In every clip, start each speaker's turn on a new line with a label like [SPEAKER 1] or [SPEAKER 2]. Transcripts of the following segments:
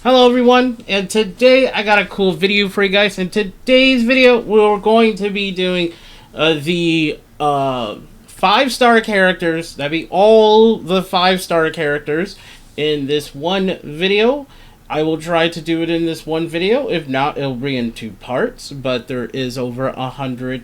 [SPEAKER 1] Hello everyone, and today I got a cool video for you guys. In today's video, we're going to be doing the 5-star characters. That'd be all the 5-star characters in this one video. I will try to do it in this one video. If not, it'll be in 2 parts, but there is over 100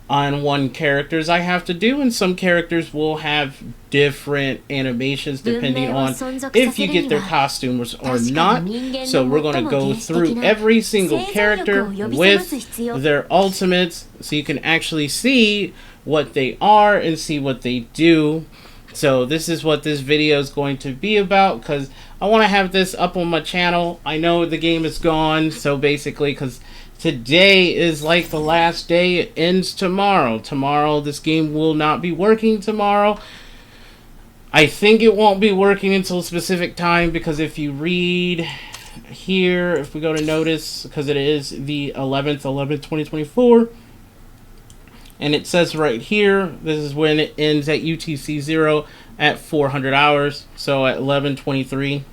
[SPEAKER 1] on one characters I have to do, and some characters will have different animations depending on if you get their costumes or not. So we're going to go through every single character with their ultimates so you can actually see what they are and see what they do. So this is what this video is going to be about, because I want to have this up on my channel. I know the game is gone, so basically, because today is like the last day, it ends tomorrow. Tomorrow, this game will not be working tomorrow. I think it won't be working until a specific time, because if you read here, if we go to notice, because it is the 11th, 2024, and it says right here, this is when it ends at UTC 0 at 400 hours, so at 11:23.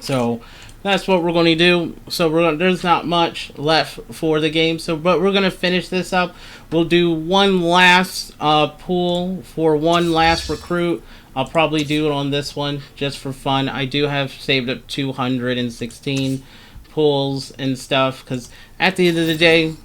[SPEAKER 1] So that's what we're going to do. So there's not much left for the game. But we're going to finish this up. We'll do one last pool for one last recruit. I'll probably do it on this one just for fun. I do have saved up 216 pools and stuff, because at the end of the day,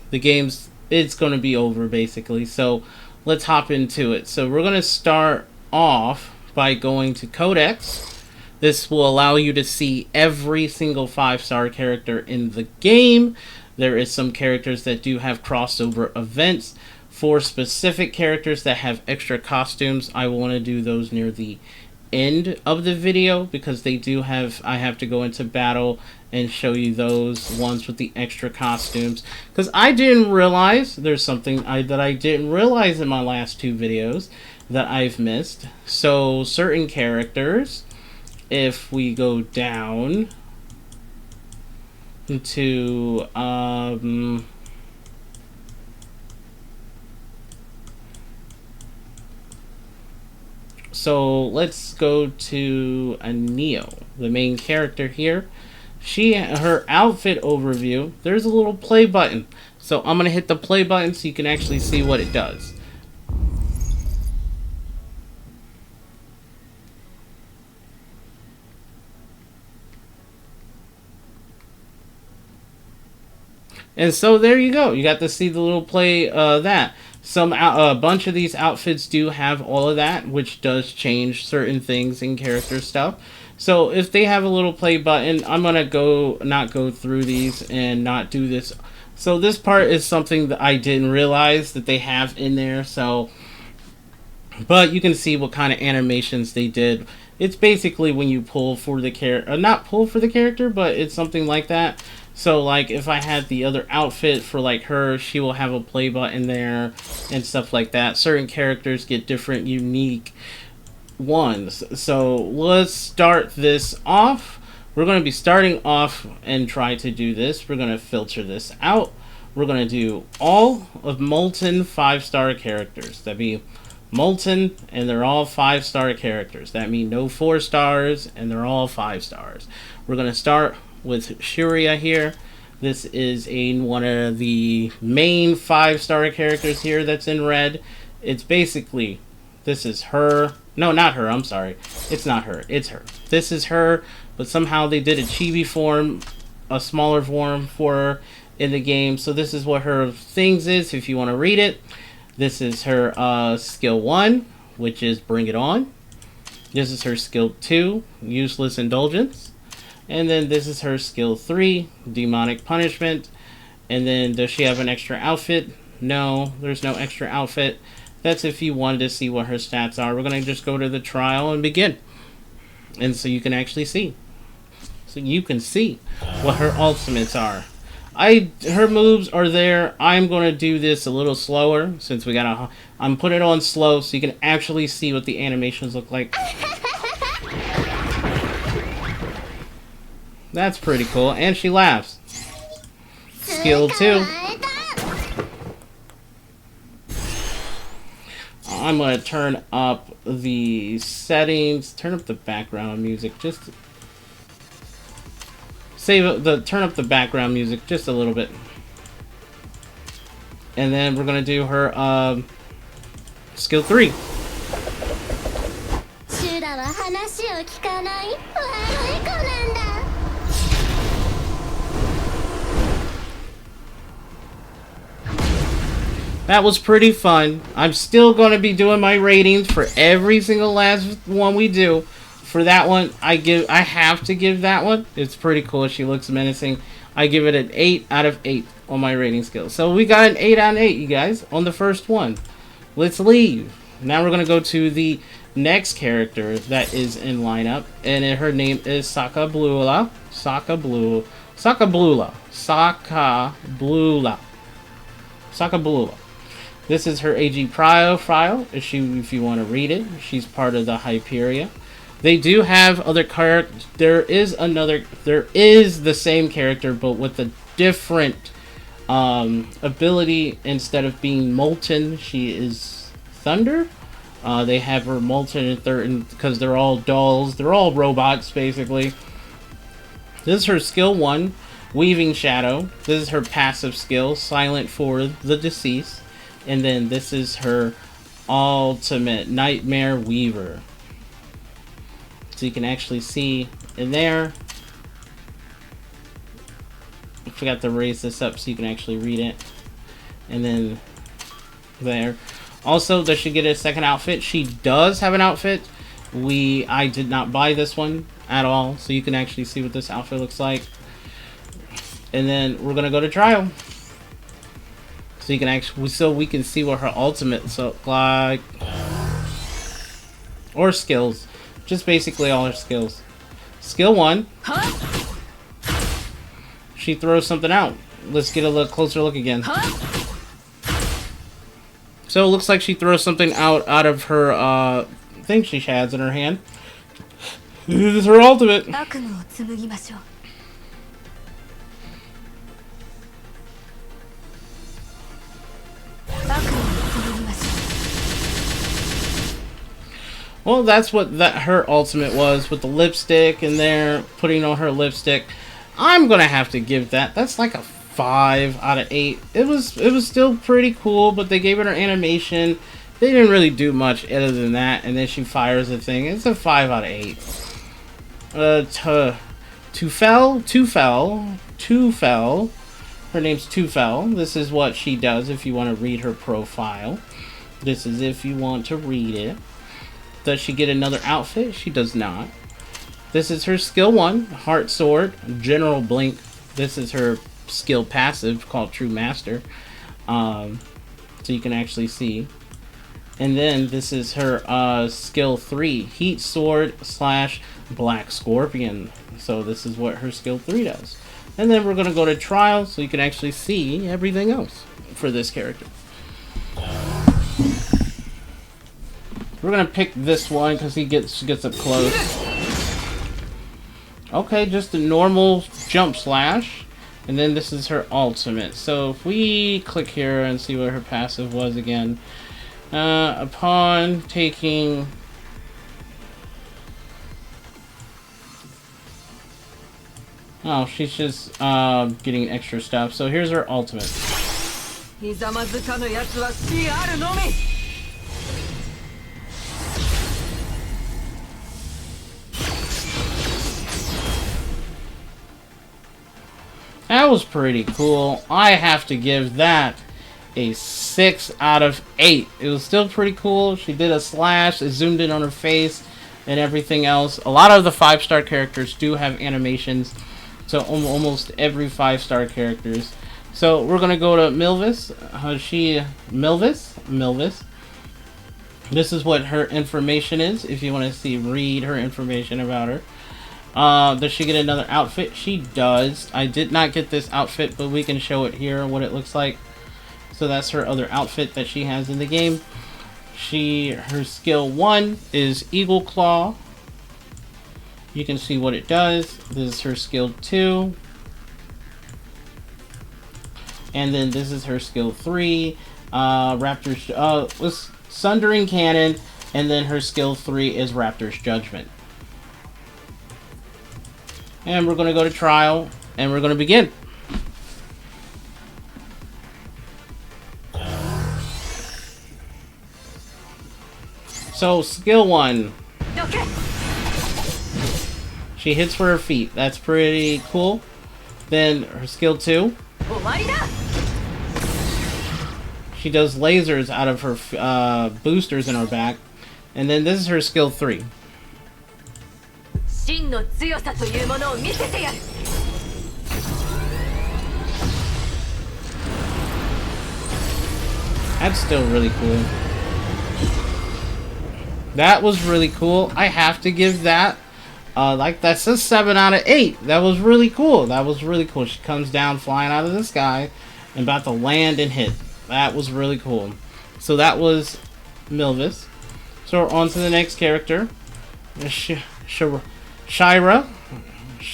[SPEAKER 1] it's going to be over basically. So let's hop into it. So we're going to start off by going to Codex. This will allow you to see every single 5-star character in the game. There is some characters that do have crossover events. For specific characters that have extra costumes, I want to do those near the end of the video, because they do have, I have to go into battle and show you those ones with the extra costumes, because I didn't realize there's something that I didn't realize in my last 2 videos that I've missed. So certain characters, if we go down to so let's go to a Neo, the main character here. Her outfit overview, there's a little play button. So I'm gonna hit the play button so you can actually see what it does. And so there you go. You got to see the little play that. A bunch of these outfits do have all of that, which does change certain things in character stuff. So if they have a little play button, I'm gonna not go through these and not do this. So this part is something that I didn't realize that they have in there. So, but you can see what kind of animations they did. It's basically when you pull for the character, not pull for the character, but it's something like that. So, like, if I had the other outfit for, like, her, she will have a play button there and stuff like that. Certain characters get different, unique ones. So, let's start this off. We're going to be starting off and try to do this. We're going to filter this out. We're going to do all of Molten 5-star characters. That'd be Molten, and they're all 5-star characters. That means no 4 stars, and they're all 5 stars. We're going to start with Shuria here. This is one of the main 5-star characters here that's in red. It's basically, this is her. No, not her, I'm sorry. It's not her, it's her. This is her, but somehow they did a chibi form, a smaller form for her in the game. So this is what her things is, if you want to read it. This is her skill 1, which is Bring It On. This is her skill 2, Useless Indulgence. And then this is her skill 3, Demonic Punishment. And then does she have an extra outfit? No, there's no extra outfit. That's if you wanted to see what her stats are. We're going to just go to the trial and begin. And so you can actually see. So you can see what her ultimates are. Her moves are there. I'm going to do this a little slower, since I'm putting it on slow so you can actually see what the animations look like. That's pretty cool. And she laughs. Skill 2. I'm going to turn up the settings. Turn up the background music. turn up the background music just a little bit. And then we're gonna do her skill 3. That was pretty fun. I'm still going to be doing my ratings for every single last one we do. For that one, I have to give that one. It's pretty cool. She looks menacing. I give it an 8 out of 8 on my rating scale. So we got an 8 out of 8, you guys, on the first one. Let's leave. Now we're going to go to the next character that is in lineup. And her name is Sakablula. Sakablula. This is her AG profile, if you want to read it. She's part of the Hyperia. They do have other characters. There is the same character, but with a different ability. Instead of being Molten, she is Thunder. They have her Molten and Third, because they're all dolls. They're all robots, basically. This is her skill 1, Weaving Shadow. This is her passive skill, Silent for the Deceased. And then this is her ultimate, Nightmare Weaver. So you can actually see in there. I forgot to raise this up so you can actually read it. And then there. Also, does she get a second outfit? She does have an outfit. I did not buy this one at all, so you can actually see what this outfit looks like. And then we're gonna go to trial. So you can actually, so we can see what her ultimates look like, or skills, just basically all her skills. Skill 1, she throws something out. Let's get a little closer look again. So it looks like she throws something out of her thing she has in her hand. This is her ultimate. Well, that's what her ultimate was, with the lipstick in there, putting on her lipstick. I'm gonna have to give that. That's like a 5 out of 8. It was still pretty cool, but they gave it her animation. They didn't really do much other than that, and then she fires the thing. It's a 5 out of 8. Tufel. Her name's Tufel. This is what she does if you want to read her profile. This is if you want to read it. Does she get another outfit? She does not. This is her skill 1, Heart Sword, General Blink. This is her skill passive called True Master. So you can actually see. And then this is her skill 3, Heat Sword / Black Scorpion. So this is what her skill 3 does. And then we're going to go to trial so you can actually see everything else for this character. We're going to pick this one because he gets up close. Okay, just a normal jump slash. And then this is her ultimate. So if we click here and see what her passive was again. Upon taking... Oh, she's just getting extra stuff. So here's her ultimate. That was pretty cool. I have to give that a 6 out of 8. It was still pretty cool. She did a slash, it zoomed in on her face and everything else. A lot of the 5-star characters do have animations. So almost every 5-star characters. So we're gonna go to Milvis. Milvis. This is what her information is. If you want to read her information about her. Does she get another outfit? She does. I did not get this outfit, but we can show it here what it looks like. So that's her other outfit that she has in the game. Her skill 1 is Eagle Claw. You can see what it does. This is her skill 2. And then this is her skill 3. Raptor's Sundering Cannon. And then her skill 3 is Raptor's Judgment. And we're going to go to trial, and we're going to begin. So, skill 1. She hits for her feet. That's pretty cool. Then her skill 2. She does lasers out of her boosters in her back. And then this is her skill 3. That's still really cool. That was really cool. I have to give that. Like, that's a 7 out of 8. That was really cool. That was really cool. She comes down flying out of the sky and about to land and hit. That was really cool. So that was Milvis. So we're on to the next character. Shira.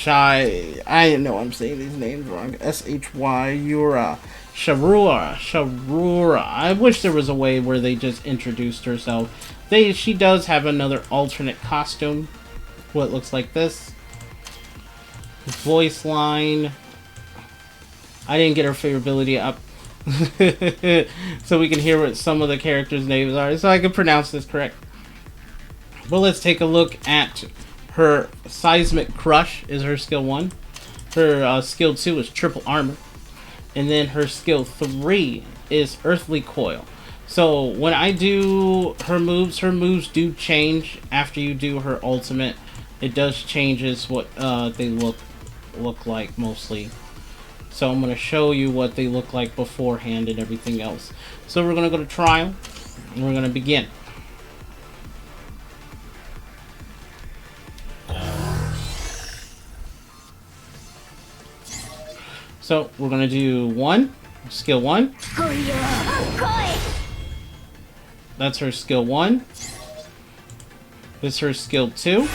[SPEAKER 1] I know I'm saying these names wrong. S-H-Y, Yura. Sharura. I wish there was a way where they just introduced herself. She does have another alternate costume. What looks like this. Voice line. I didn't get her favorability up. So we can hear what some of the characters' names are. So I can pronounce this correct. But let's take a look at her Seismic Crush is her skill 1. Her skill 2 is Triple Armor. And then her skill 3 is Earthly Coil. So when I do her moves do change after you do her ultimate. It does changes what they look like mostly. So I'm going to show you what they look like beforehand and everything else. So we're going to go to trial and we're going to begin. So we're going to do 1, skill 1. That's her skill 1. This is her skill 2.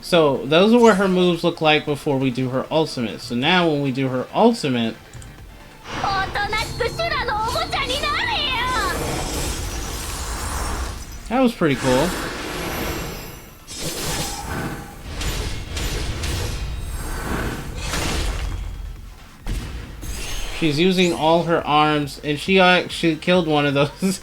[SPEAKER 1] So those are what her moves look like before we do her ultimate. So now when we do her ultimate, that was pretty cool. She's using all her arms, and she actually killed one of those.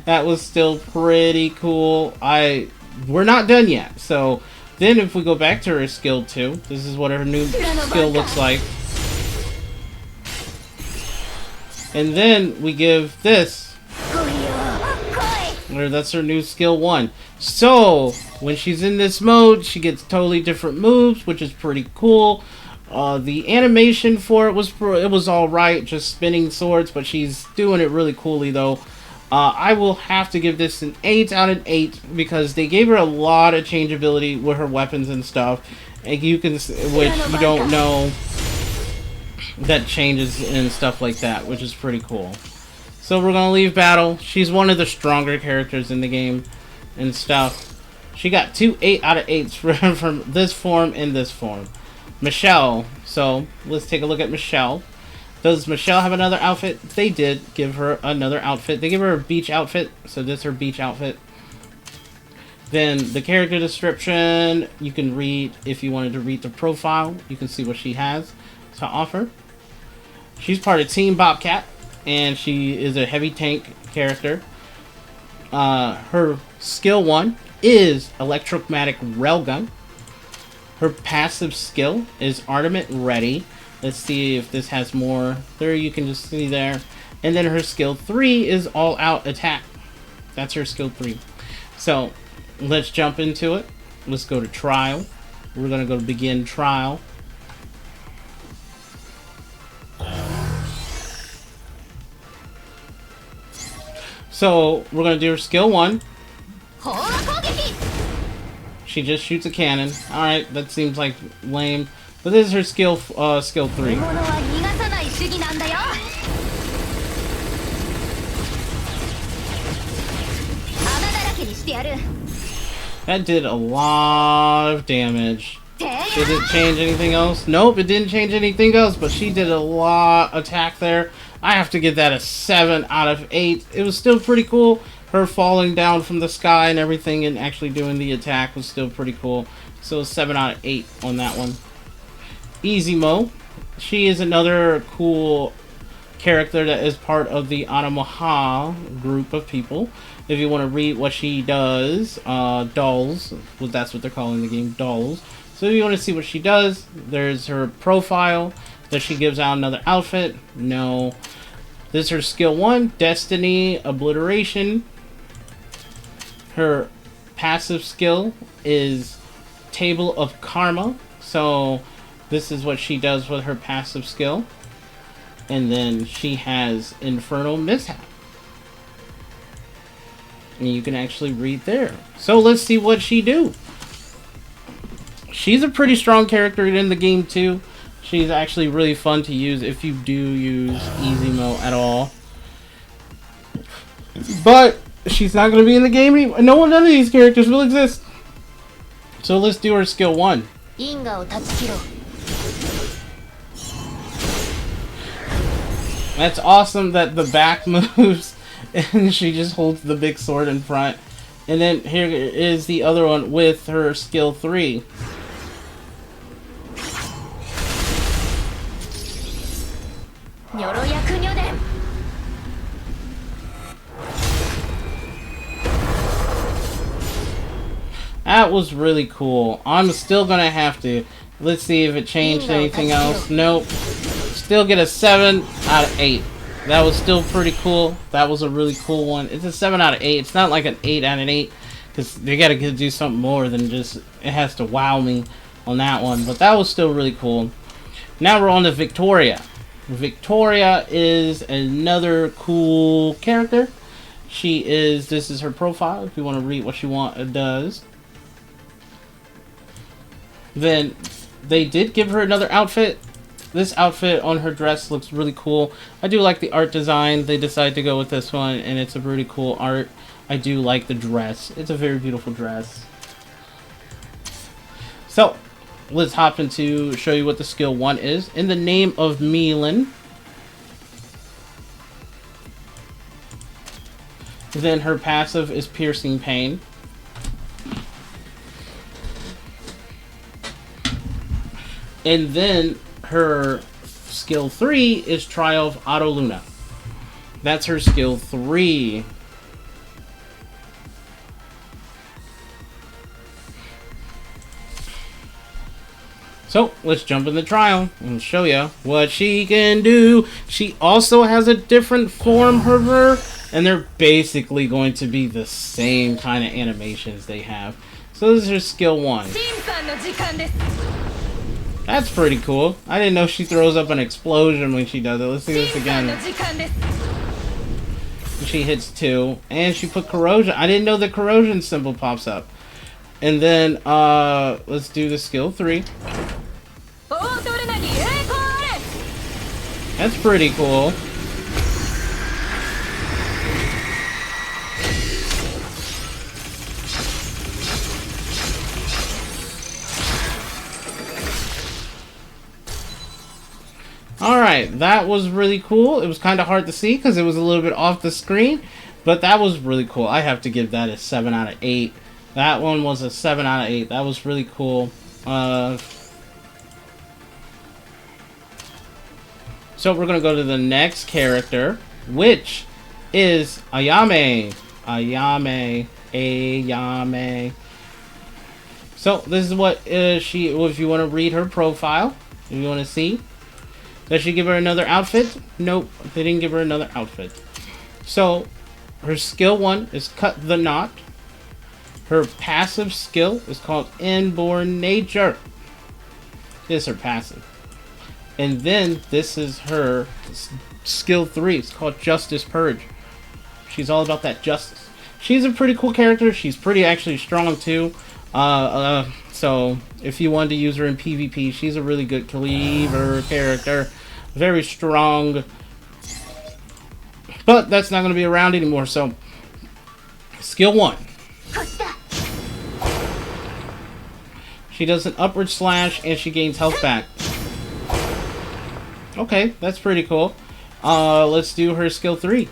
[SPEAKER 1] That was still pretty cool. We're not done yet. So then if we go back to her skill 2, this is what her new skill looks like. And then we give this, or that's her new skill 1. So when she's in this mode, she gets totally different moves, which is pretty cool. The animation for it was alright, just spinning swords, but she's doing it really coolly though. I will have to give this an 8 out of 8 because they gave her a lot of changeability with her weapons and stuff, and you can, which you don't know that changes and stuff like that, which is pretty cool. So we're gonna leave battle. She's one of the stronger characters in the game and stuff. She got 2 8 out of 8s from this form and this form. Michelle. So let's take a look at Michelle. Does Michelle have another outfit? They did give her another outfit. They give her a beach outfit. So this is her beach outfit. Then the character description, you can read if you wanted to read the profile. You can see what she has to offer. She's part of Team Bobcat, and she is a heavy tank character. Her skill 1 is Electromagnetic Railgun. Her passive skill is Artery Ready. Let's see if this has more. There, you can just see there. And then her skill 3 is All Out Attack. That's her skill 3. So let's jump into it. Let's go to trial. We're gonna go to begin trial. So we're gonna do her skill 1. She just shoots a cannon. Alright, that seems like lame. But this is her skill 3. That did a lot of damage. Did it change anything else? Nope, it didn't change anything else, but she did a lot of attack there. I have to give that a 7 out of 8. It was still pretty cool, her falling down from the sky and everything and actually doing the attack was still pretty cool. So 7 out of 8 on that one. Easy Mo. She is another cool character that is part of the Anamaha group of people. If you want to read what she does, dolls, well, that's what they're calling the game, dolls. So if you want to see what she does, there's her profile. Does she gives out another outfit? No. This is her skill 1, Destiny Obliteration. Her passive skill is Table of Karma. So this is what she does with her passive skill. And then she has Infernal Mishap. And you can actually read there. So let's see what she do. She's a pretty strong character in the game too. She's actually really fun to use if you do use Easy Mo at all. But she's not going to be in the game anymore. None of these characters will exist. So let's do her skill 1. That's awesome that the back moves and she just holds the big sword in front. And then here is the other one with her skill 3. That was really cool. I'm still gonna have to. Let's see if it changed anything else. Nope. Still get a 7 out of 8. That was still pretty cool. That was a really cool one. It's a 7 out of 8. It's not like an 8 out of 8. Because they gotta do something more than just... It has to wow me on that one. But that was still really cool. Now we're on to Victoria. Victoria is another cool character. She is... This is her profile. If you want to read what she does. Then they did give her another outfit. This outfit on her dress looks really cool. I do like the art design. They decided to go with this one, and it's a really cool art. I do like the dress. It's a very beautiful dress. So, let's hop into show you what the skill 1 is. In the name of Molten. Then her passive is Piercing Pain. And then her skill 3 is Trial of Autoluna. That's her skill 3. So, let's jump in the trial and show you what she can do. She also has a different form of her, and they're basically going to be the same kind of animations they have. So this is her skill 1. That's pretty cool. I didn't know she throws up an explosion when she does it. Let's see this again. She hits 2. And she put corrosion. I didn't know the corrosion symbol pops up. And then, let's do the skill 3. That's pretty cool. Alright, that was really cool. It was kind of hard to see because it was a little bit off the screen. But that was really cool. I have to give that a 7 out of 8. That one was a 7 out of 8. That was really cool. So we're going to go to the next character, which is Ayame. Ayame. So this is what if you want to read her profile, if you want to see. Does she give her another outfit? Nope, they didn't give her another outfit. So, her skill 1 is Cut the Knot. Her passive skill is called Inborn Nature. This is her passive. And then, this is her skill 3. It's called Justice Purge. She's all about that justice. She's a pretty cool character. She's pretty actually strong too. So, if you wanted to use her in PvP, she's a really good cleaver character. Very strong. But that's not going to be around anymore, so... Skill 1. She does an upward slash, and she gains health back. Okay, that's pretty cool. Let's do her skill 3.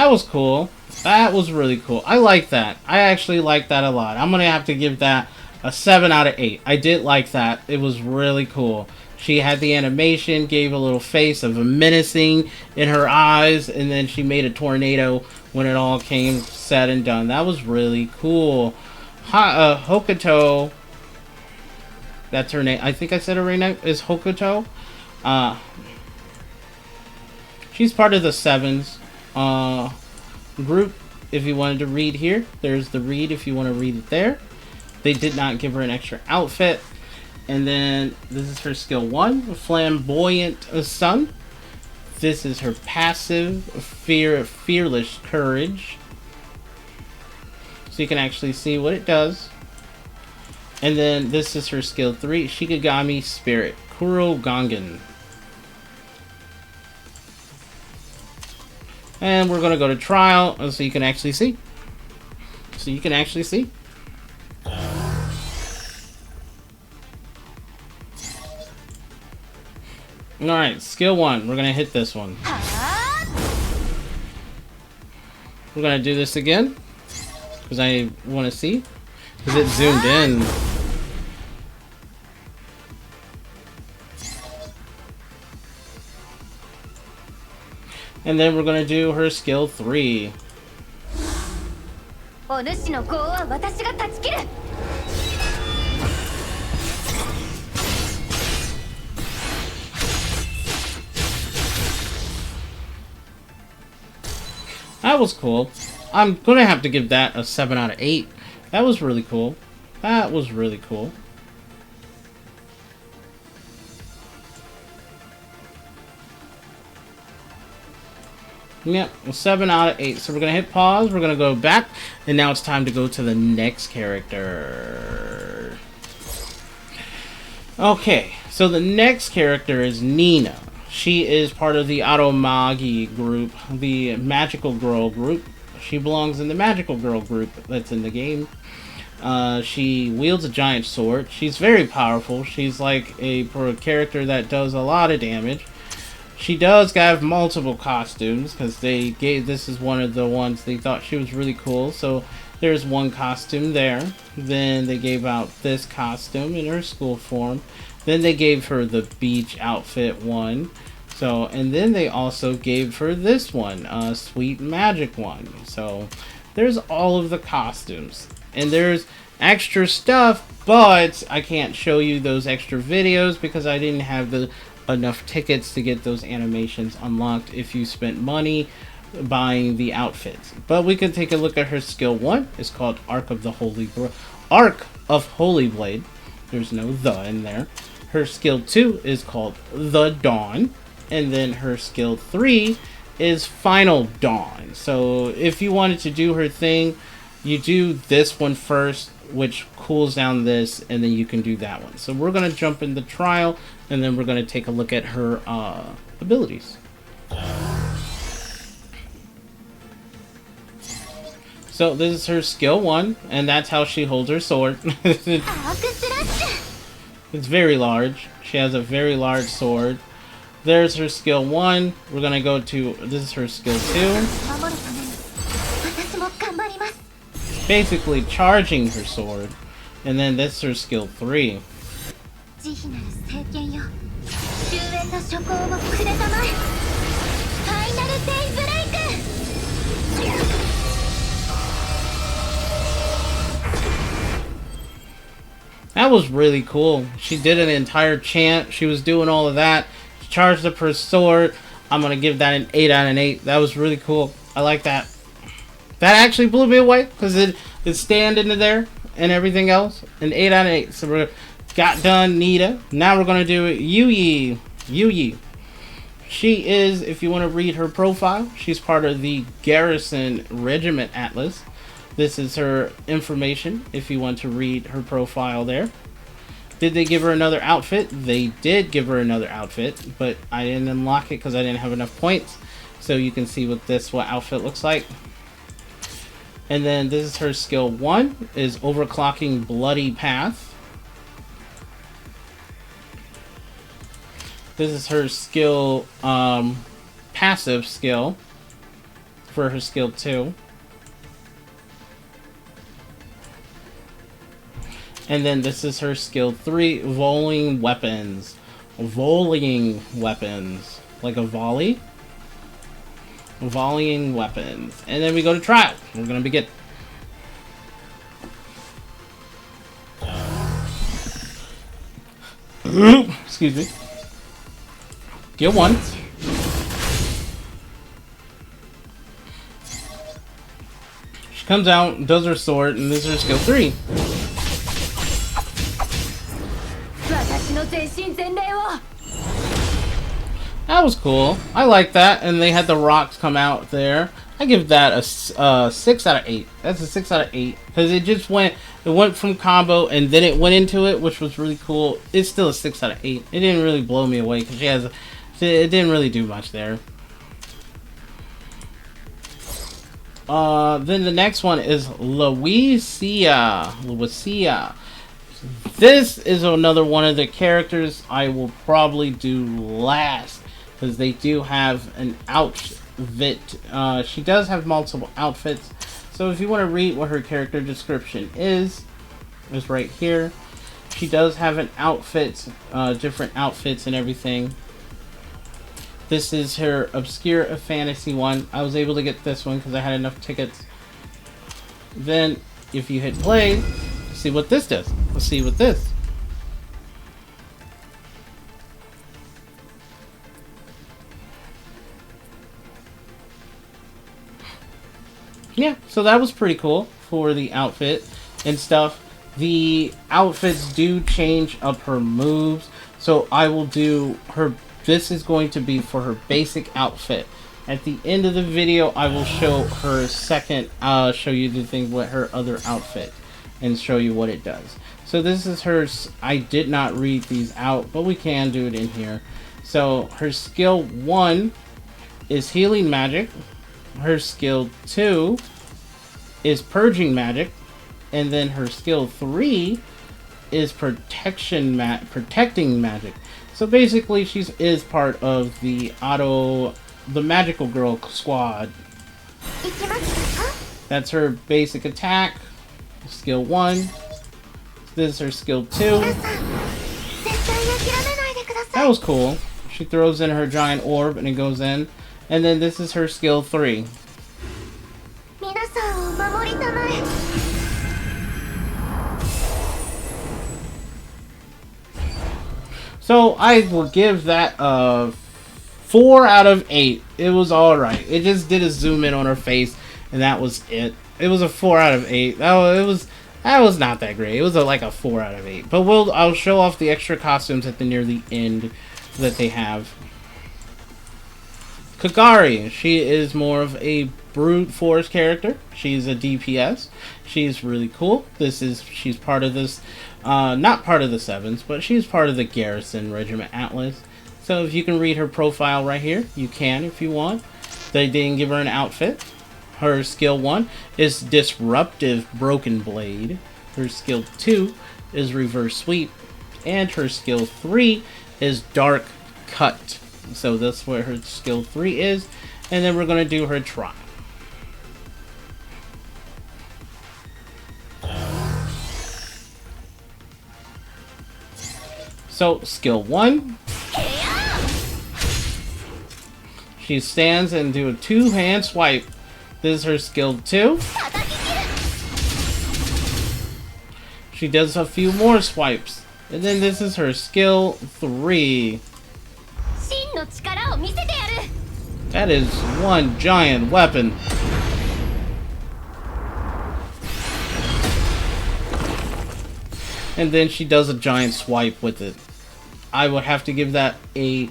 [SPEAKER 1] That was cool. That was really cool. I like that. I actually like that a lot. I'm gonna have to give that a 7 out of 8. I did like that. It was really cool. She had the animation, gave a little face of a menacing in her eyes, and then she made a tornado when it all came said and done. That was really cool. Hokuto, that's her name. I think I said her right now is Hokuto. She's part of the Sevens group. If you wanted to read here, there's the read if you want to read it there. They did not give her an extra outfit. And then this is her skill 1, Flamboyant Sun. This is her passive, Fearless Courage. So you can actually see what it does. And then this is her skill 3, Shikigami Spirit, Kuro Gangen. And we're going to go to trial so you can actually see. So you can actually see. Alright, skill 1. We're going to hit this one. We're going to do this again. Because I want to see. Because it zoomed in. And then we're going to do her skill 3. That was cool. I'm going to have to give that a 7 out of 8. That was really cool. That was really cool. Yep, 7 out of 8. So we're going to hit pause. We're going to go back. And now it's time to go to the next character. Okay, so the next character is Nina. She is part of the Aromagi group, the Magical Girl group. She belongs in the Magical Girl group that's in the game. She wields a giant sword. She's very powerful. She's like a character that does a lot of damage. She does have multiple costumes because this is one of the ones they thought she was really cool. So there's one costume there. Then they gave out this costume in her school form. Then they gave her the beach outfit one. So, and then they also gave her this one, Sweet Magic one. So there's all of the costumes. And there's extra stuff, but I can't show you those extra videos because I didn't have enough tickets to get those animations unlocked if you spent money buying the outfits. But we can take a look at her skill 1. It's called Arc of Holy Blade. There's no the in there. Her skill 2 is called The Dawn. And then her skill 3 is Final Dawn. So if you wanted to do her thing, you do this one first, which cools down this, and then you can do that one. So we're going to jump in the trial, and then we're going to take a look at her abilities. So this is her skill 1, and that's how she holds her sword. It's very large. She has a very large sword. There's her skill 1. We're going to go to, this is her skill 2. Basically charging her sword. And then this is her skill 3. That was really cool. She did an entire chant. She was doing all of that. She charged up her sword. I'm going to give that an 8 out of 8. That was really cool. I like that. That actually blew me away because it's standing there and everything else. An 8 out of 8. So we got done Nita. Now we're going to do Yuyi. Yuyi. She is, if you want to read her profile, she's part of the Garrison Regiment Atlas. This is her information if you want to read her profile there. Did they give her another outfit? They did give her another outfit, but I didn't unlock it because I didn't have enough points. So you can see what outfit looks like. And then this is her skill 1, is Overclocking Bloody Path. This is her skill, passive skill, for her skill 2. And then this is her skill 3, volleying weapons. Volleying weapons. Like a volley? Volleying weapons. And then we go to trial. We're gonna begin. Excuse me. Skill 1. She comes out, does her sword, and this is her skill 3. That was cool. I like that, and they had the rocks come out there. I give that a 6 out of 8. That's a 6 out of 8 because it went from combo and then it went into it, which was really cool. It's still a 6 out of 8. It didn't really blow me away because it didn't really do much there. Then the next one is Louisia. This is another one of the characters I will probably do last because they do have an outfit. She does have multiple outfits. So if you want to read what her character description is right here. She does have an outfit, different outfits and everything. This is her Obscure Fantasy one. I was able to get this one because I had enough tickets. Then, if you hit play, see what this does. Let's see what this. Yeah, so that was pretty cool for the outfit and stuff. The outfits do change up her moves. So I will do her... This is going to be for her basic outfit. At the end of the video, I will show her second, show you the thing with her other outfit and show you what it does. So this is her, I did not read these out, but we can do it in here. So her skill 1 is healing magic. Her skill 2 is purging magic. And then her skill 3 is protecting magic. So basically, she is part of the Magical Girl squad. That's her basic attack, skill 1. This is her skill 2. That was cool. She throws in her giant orb and it goes in. And then this is her skill 3. So I will give that a 4 out of 8. It was alright. It just did a zoom in on her face, and that was it. It was a 4 out of 8. That was not that great. It was like a 4 out of 8. But I'll show off the extra costumes at near the end that they have. Kagari. She is more of a brute force character. She's a DPS. She's really cool. She's part of this. Not part of the Sevens, but she's part of the Garrison Regiment Atlas. So if you can read her profile right here, you can if you want. They didn't give her an outfit. Her skill 1 is Disruptive Broken Blade. Her skill 2 is Reverse Sweep. And her skill 3 is Dark Cut. So that's where her skill 3 is. And then we're going to do her try. So, skill 1. She stands and do a 2-hand swipe. This is her skill 2. She does a few more swipes. And then this is her skill 3. That is one giant weapon. And then she does a giant swipe with it. I would have to give that a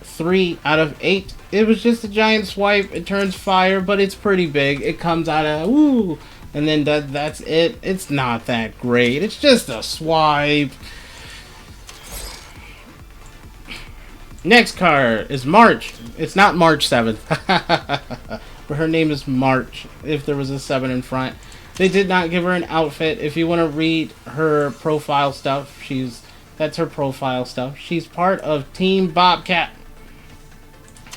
[SPEAKER 1] 3 out of 8. It was just a giant swipe. It turns fire, but it's pretty big. It comes out of woo, and then that's it. It's not that great. It's just a swipe. Next card is March. It's not March 7th, but her name is March. If there was a 7 in front. They did not give her an outfit. If you want to read her profile stuff, that's her profile stuff. She's part of Team Bobcat.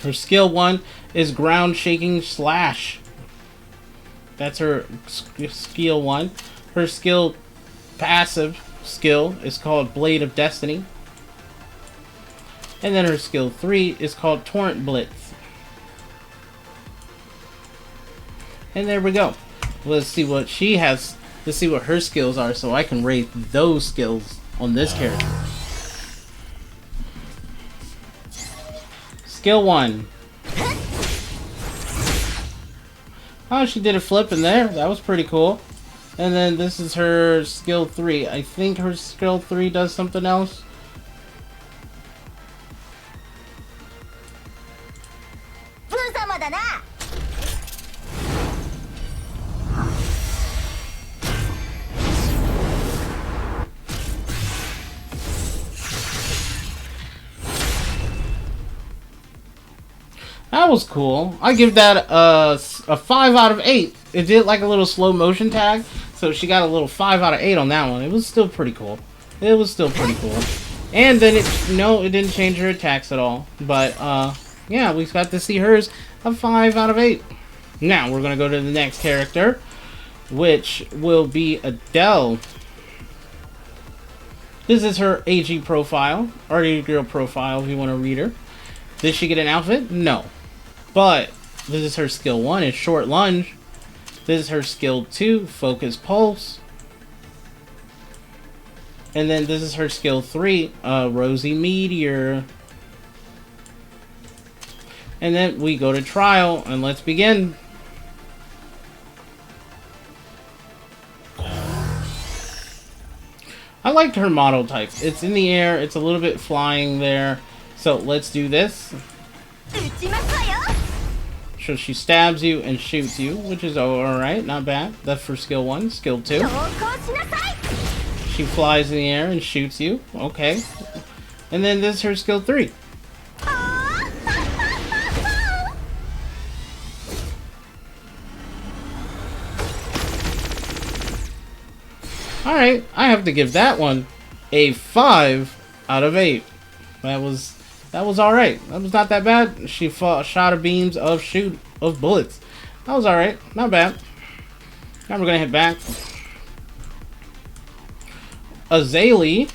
[SPEAKER 1] Her skill 1 is Ground Shaking Slash. That's her skill 1. Her skill passive skill is called Blade of Destiny. And then her skill 3 is called Torrent Blitz. And there we go. Let's see what she has. Let's see what her skills are so I can rate those skills on this character. Skill 1. Oh, she did a flip in there. That was pretty cool. And then this is her skill 3. I think her skill 3 does something else. That was cool. I give that a 5 out of 8. It did like a little slow motion tag, so she got a little 5 out of 8 on that one. It was still pretty cool. It was still pretty cool. And then it didn't change her attacks at all. But yeah, we got to see hers a 5 out of 8. Now we're gonna go to the next character, which will be Adele. This is her AG profile, Artery girl profile if you want to read her. Did she get an outfit? No. But this is her skill 1, it's Short Lunge. This is her skill 2, Focus Pulse. And then this is her skill 3, Rosy Meteor. And then we go to Trial, and let's begin. I liked her model type. It's in the air, it's a little bit flying there. So let's do this. So she stabs you and shoots you, which is alright, not bad. That's for skill 1. Skill 2. She flies in the air and shoots you. Okay. And then this is her skill 3. Alright, I have to give that one a 5 out of 8. That was alright. That was not that bad. She shot a beams of bullets. That was alright. Not bad. Now we're gonna head back. Azalea.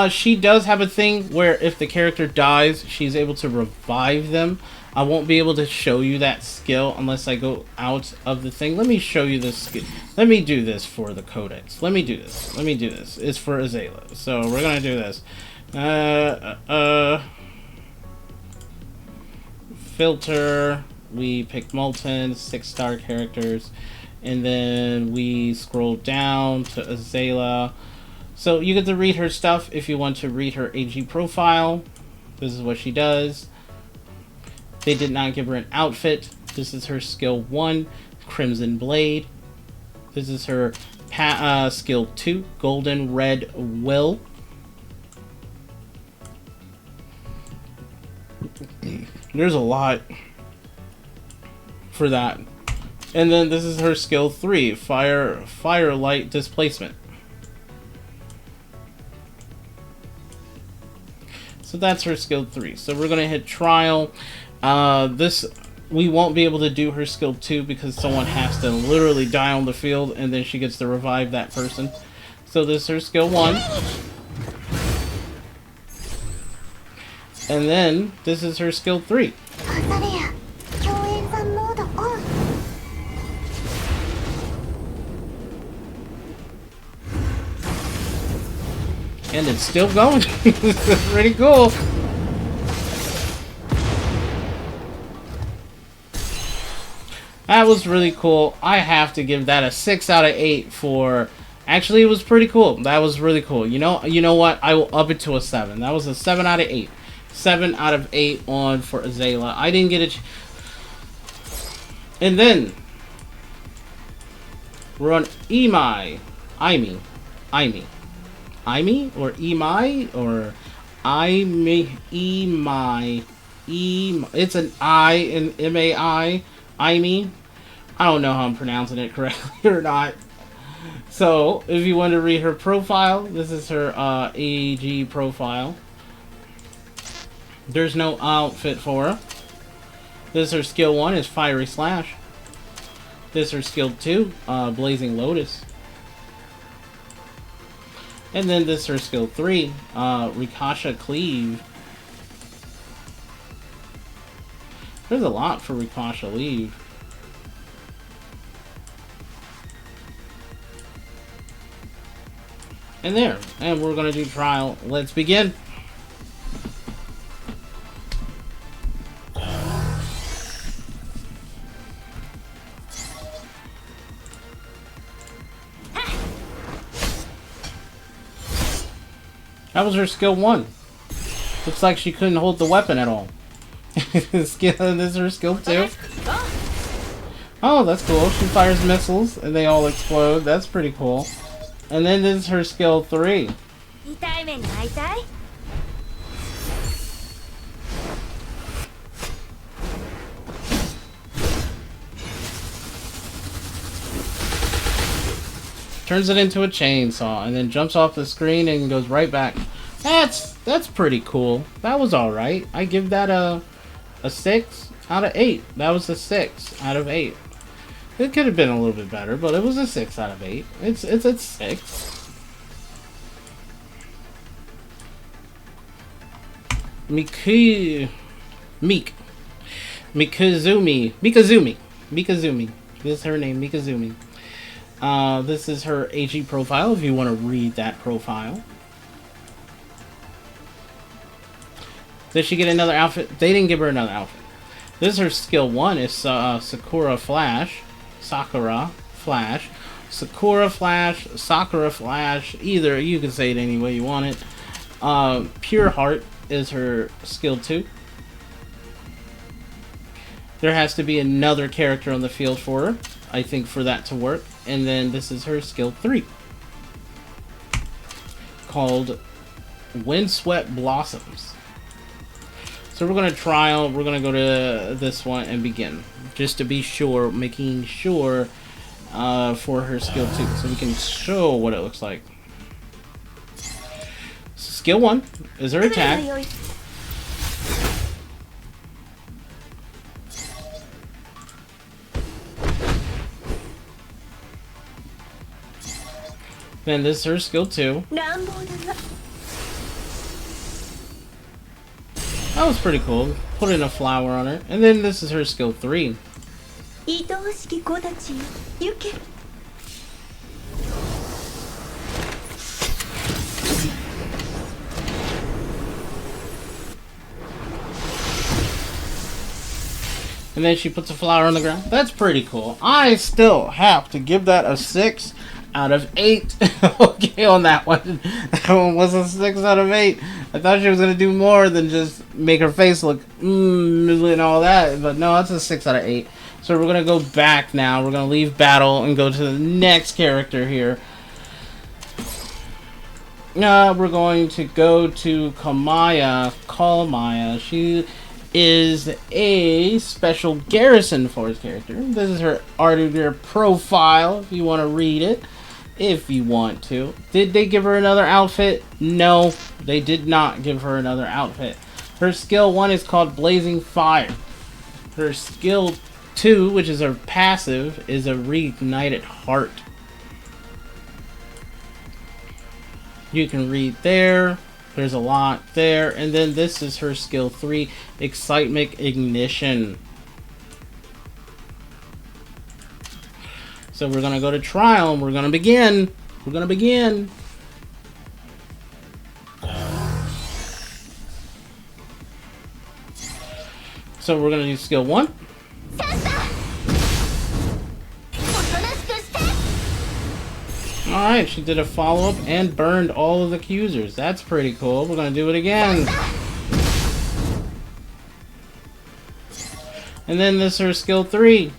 [SPEAKER 1] She does have a thing where if the character dies, she's able to revive them. I won't be able to show you that skill unless I go out of the thing. Let me show you this skill. Let me do this for the codex. Let me do this. Let me do this. It's for Azalea. So we're gonna do this. Filter. We picked Molten, 6-star characters, and then we scroll down to Azalea. So you get to read her stuff if you want to read her AG profile. This is what she does. They did not give her an outfit. This is her skill 1, Crimson Blade. This is her skill 2, Golden Red Will. There's a lot for that. And then this is her skill 3, Firelight Displacement. So that's her skill 3. So we're gonna hit Trial. We won't be able to do her skill 2 because someone has to literally die on the field and then she gets to revive that person. So this is her skill 1. And then this is her skill 3. And it's still going. It's pretty cool. That was really cool. I have to give that a 6 out of 8 for... Actually, it was pretty cool. That was really cool. You know what? I will up it to a 7. That was a 7 out of 8. 7 out of 8 on for Azalea. I didn't get it. And then we're on Imai. Imai or Imai or Imai. It's an I in M-A-I. Imai. I don't know how I'm pronouncing it correctly or not. So, if you want to read her profile, this is her AG profile. There's no outfit for her. This is her skill 1, is Fiery Slash. This is her skill 2, Blazing Lotus. And then this is her skill 3, Rikasha Cleave. There's a lot for Rikasha Leave. And there. And we're going to do trial. Let's begin. That was her skill 1. Looks like she couldn't hold the weapon at all. This is her skill 2. Oh, that's cool. She fires missiles and they all explode. That's pretty cool. And then this is her skill 3. Turns it into a chainsaw and then jumps off the screen and goes right back. That's pretty cool. That was alright. I give that a 6 out of 8. That was a 6 out of 8. It could have been a little bit better, but it was a 6 out of 8. It's a 6. Mikazumi. This is her name, Mikazumi. This is her AG profile, if you want to read that profile. Did she get another outfit? They didn't give her another outfit. This is her skill 1, is Sakura Flash. Sakura Flash. Either, you can say it any way you want it. Pure Heart is her skill 2. There has to be another character on the field for her, I think, for that to work. And then this is her skill 3. Called Windswept Blossoms. So we're going to trial, we're going to go to this one and begin. Just to be sure, making sure for her skill 2. So we can show what it looks like. Skill 1 is her attack. Then this is her skill 2. That was pretty cool. Put in a flower on her. And then this is her skill 3. And then she puts a flower on the ground. That's pretty cool. I still have to give that a 6 out of 8. Okay, on that one. That one was a 6 out of 8. I thought she was going to do more than just make her face look and all that. But no, that's a 6 out of 8. So we're going to go back now. We're going to leave battle and go to the next character here. We're going to go to Kalamaya. She is a special Garrison Force character. This is her Artery profile, if you want to read it. If you want to. Did they give her another outfit? No, they did not give her another outfit. Her skill 1 is called Blazing Fire. Her skill 2, which is her passive, is a Reignited Heart. You can read there. There's a lot there. And then this is her skill 3, Excitement Ignition. So we're going to go to trial and we're going to begin. We're going to begin. So we're going to do skill 1. Alright, she did a follow-up and burned all of the accusers. That's pretty cool. We're going to do it again. And then this is her skill 3.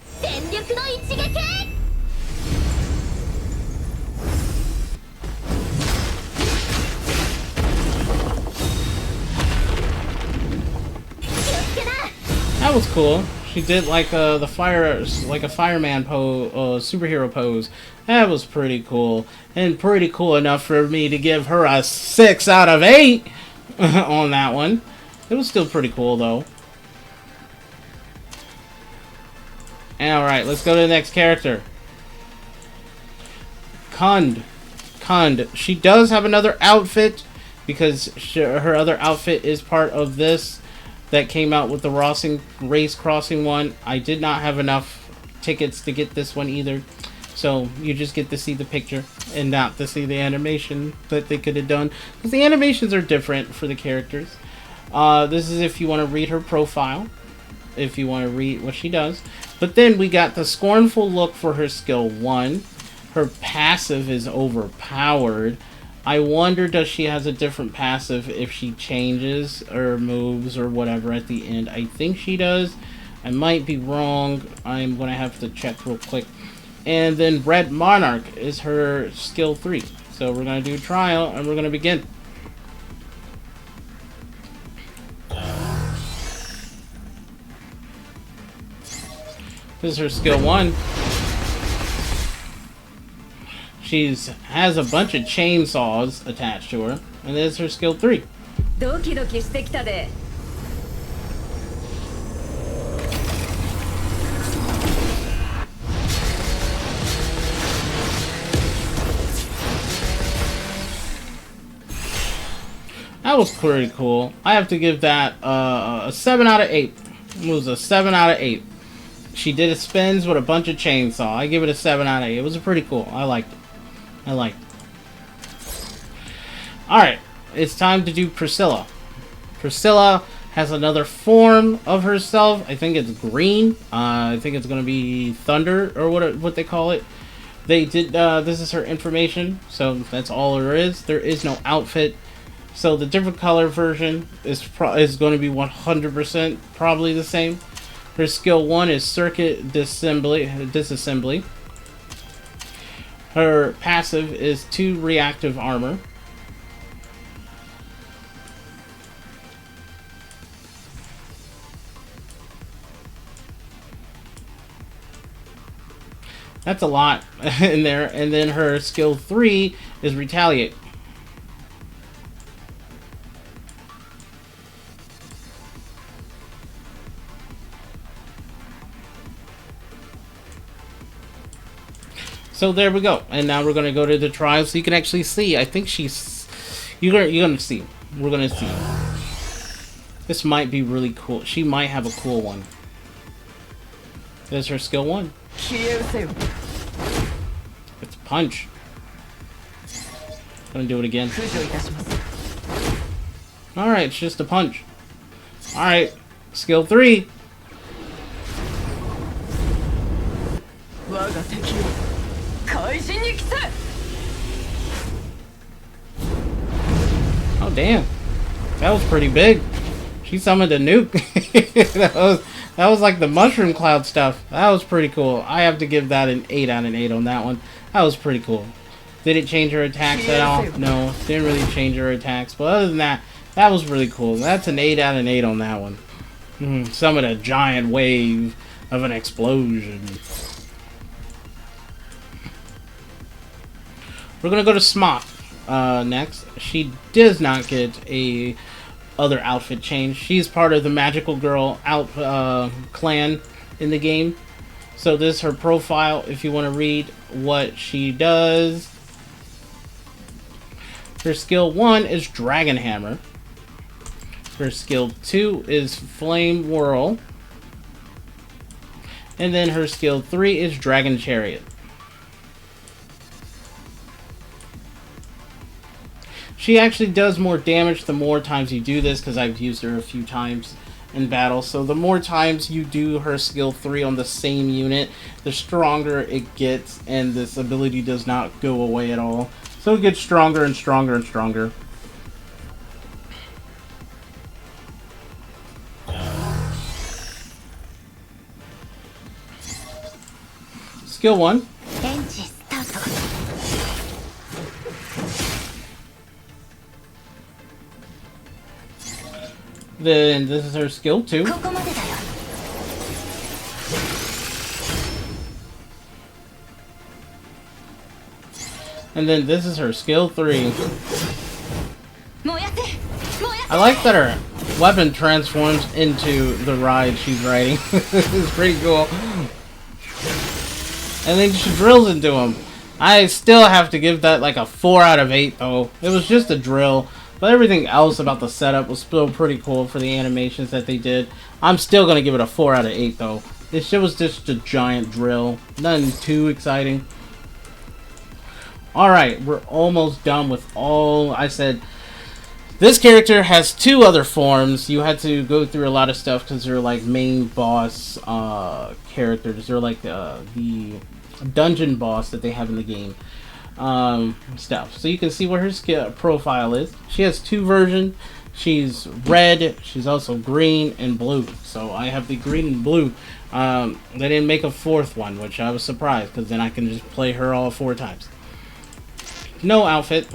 [SPEAKER 1] That was cool. She did like the fire, like a fireman pose, superhero pose. That was pretty cool, and pretty cool enough for me to give her a 6 out of 8 on that one. It was still pretty cool though. Alright, let's go to the next character. Kund. She does have another outfit because her other outfit is part of this that came out with the race crossing one. I did not have enough tickets to get this one either. So you just get to see the picture and not to see the animation that they could have done. Because the animations are different for the characters. This is if you want to read her profile. If you want to read what she does. But then we got the scornful look for her skill 1. Her passive is overpowered. I wonder does she has a different passive if she changes or moves or whatever at the end. I think she does. I might be wrong. I'm going to have to check real quick. And then Red Monarch is her skill 3. So we're going to do a trial and we're going to begin. This is her skill 1. She has a bunch of chainsaws attached to her. And this is her skill 3. That was pretty cool. I have to give that a 7 out of 8. It was a 7 out of 8. She did spins with a bunch of chainsaw. I give it a 7 out of 8. It was pretty cool. I liked it. Alright. It's time to do Priscilla. Priscilla has another form of herself. I think it's green. I think it's going to be thunder or what they call it. They did. This is her information. So that's all there is. There is no outfit. So the different color version is going to be 100% probably the same. Her skill 1 is circuit disassembly. Her passive is 2 reactive armor. That's a lot in there. And then her skill 3 is retaliate. So there we go, and now we're gonna go to the trial so you can actually see. I think you're gonna see. We're gonna see. This might be really cool. She might have a cool one. There's her skill 1. It's punch. Gonna do it again. All right, it's just a punch. All right, skill 3. Oh damn, that was pretty big. She summoned a nuke. that was like the mushroom cloud stuff. That was pretty cool. I have to give that an 8 out of 8 on that one. That was pretty cool. Did it change her attacks at all? No, didn't really change her attacks. But other than that, that was really cool. That's an 8 out of 8 on that one. Summoned a giant wave of an explosion. We're gonna go to Smock next. She does not get a other outfit change. She's part of the Magical Girl clan in the game. So this is her profile if you want to read what she does. Her skill 1 is Dragon Hammer. Her skill 2 is Flame Whirl. And then her skill 3 is Dragon Chariot. She actually does more damage the more times you do this, because I've used her a few times in battle. So the more times you do her skill 3 on the same unit, the stronger it gets, and this ability does not go away at all. So it gets stronger and stronger and stronger. Skill 1. Then this is her skill 2. And then this is her skill 3. I like that her weapon transforms into the ride she's riding. This is pretty cool. and then she drills into him. I still have to give that like a 4 out of 8 though. It was just a drill, but everything else about the setup was still pretty cool for the animations that they did. I'm still gonna give it a 4 out of 8 though. This shit was just a giant drill. Nothing too exciting. Alright, we're almost done with all. I said this character has 2 other forms. You had to go through a lot of stuff because they're like main boss characters. They're like the dungeon boss that they have in the game stuff. So you can see what her skill profile is. She has 2 versions. She's red, she's also green and blue. So I have the green and blue. They didn't make a 4th one, which I was surprised because then I can just play her all 4 times. No outfit.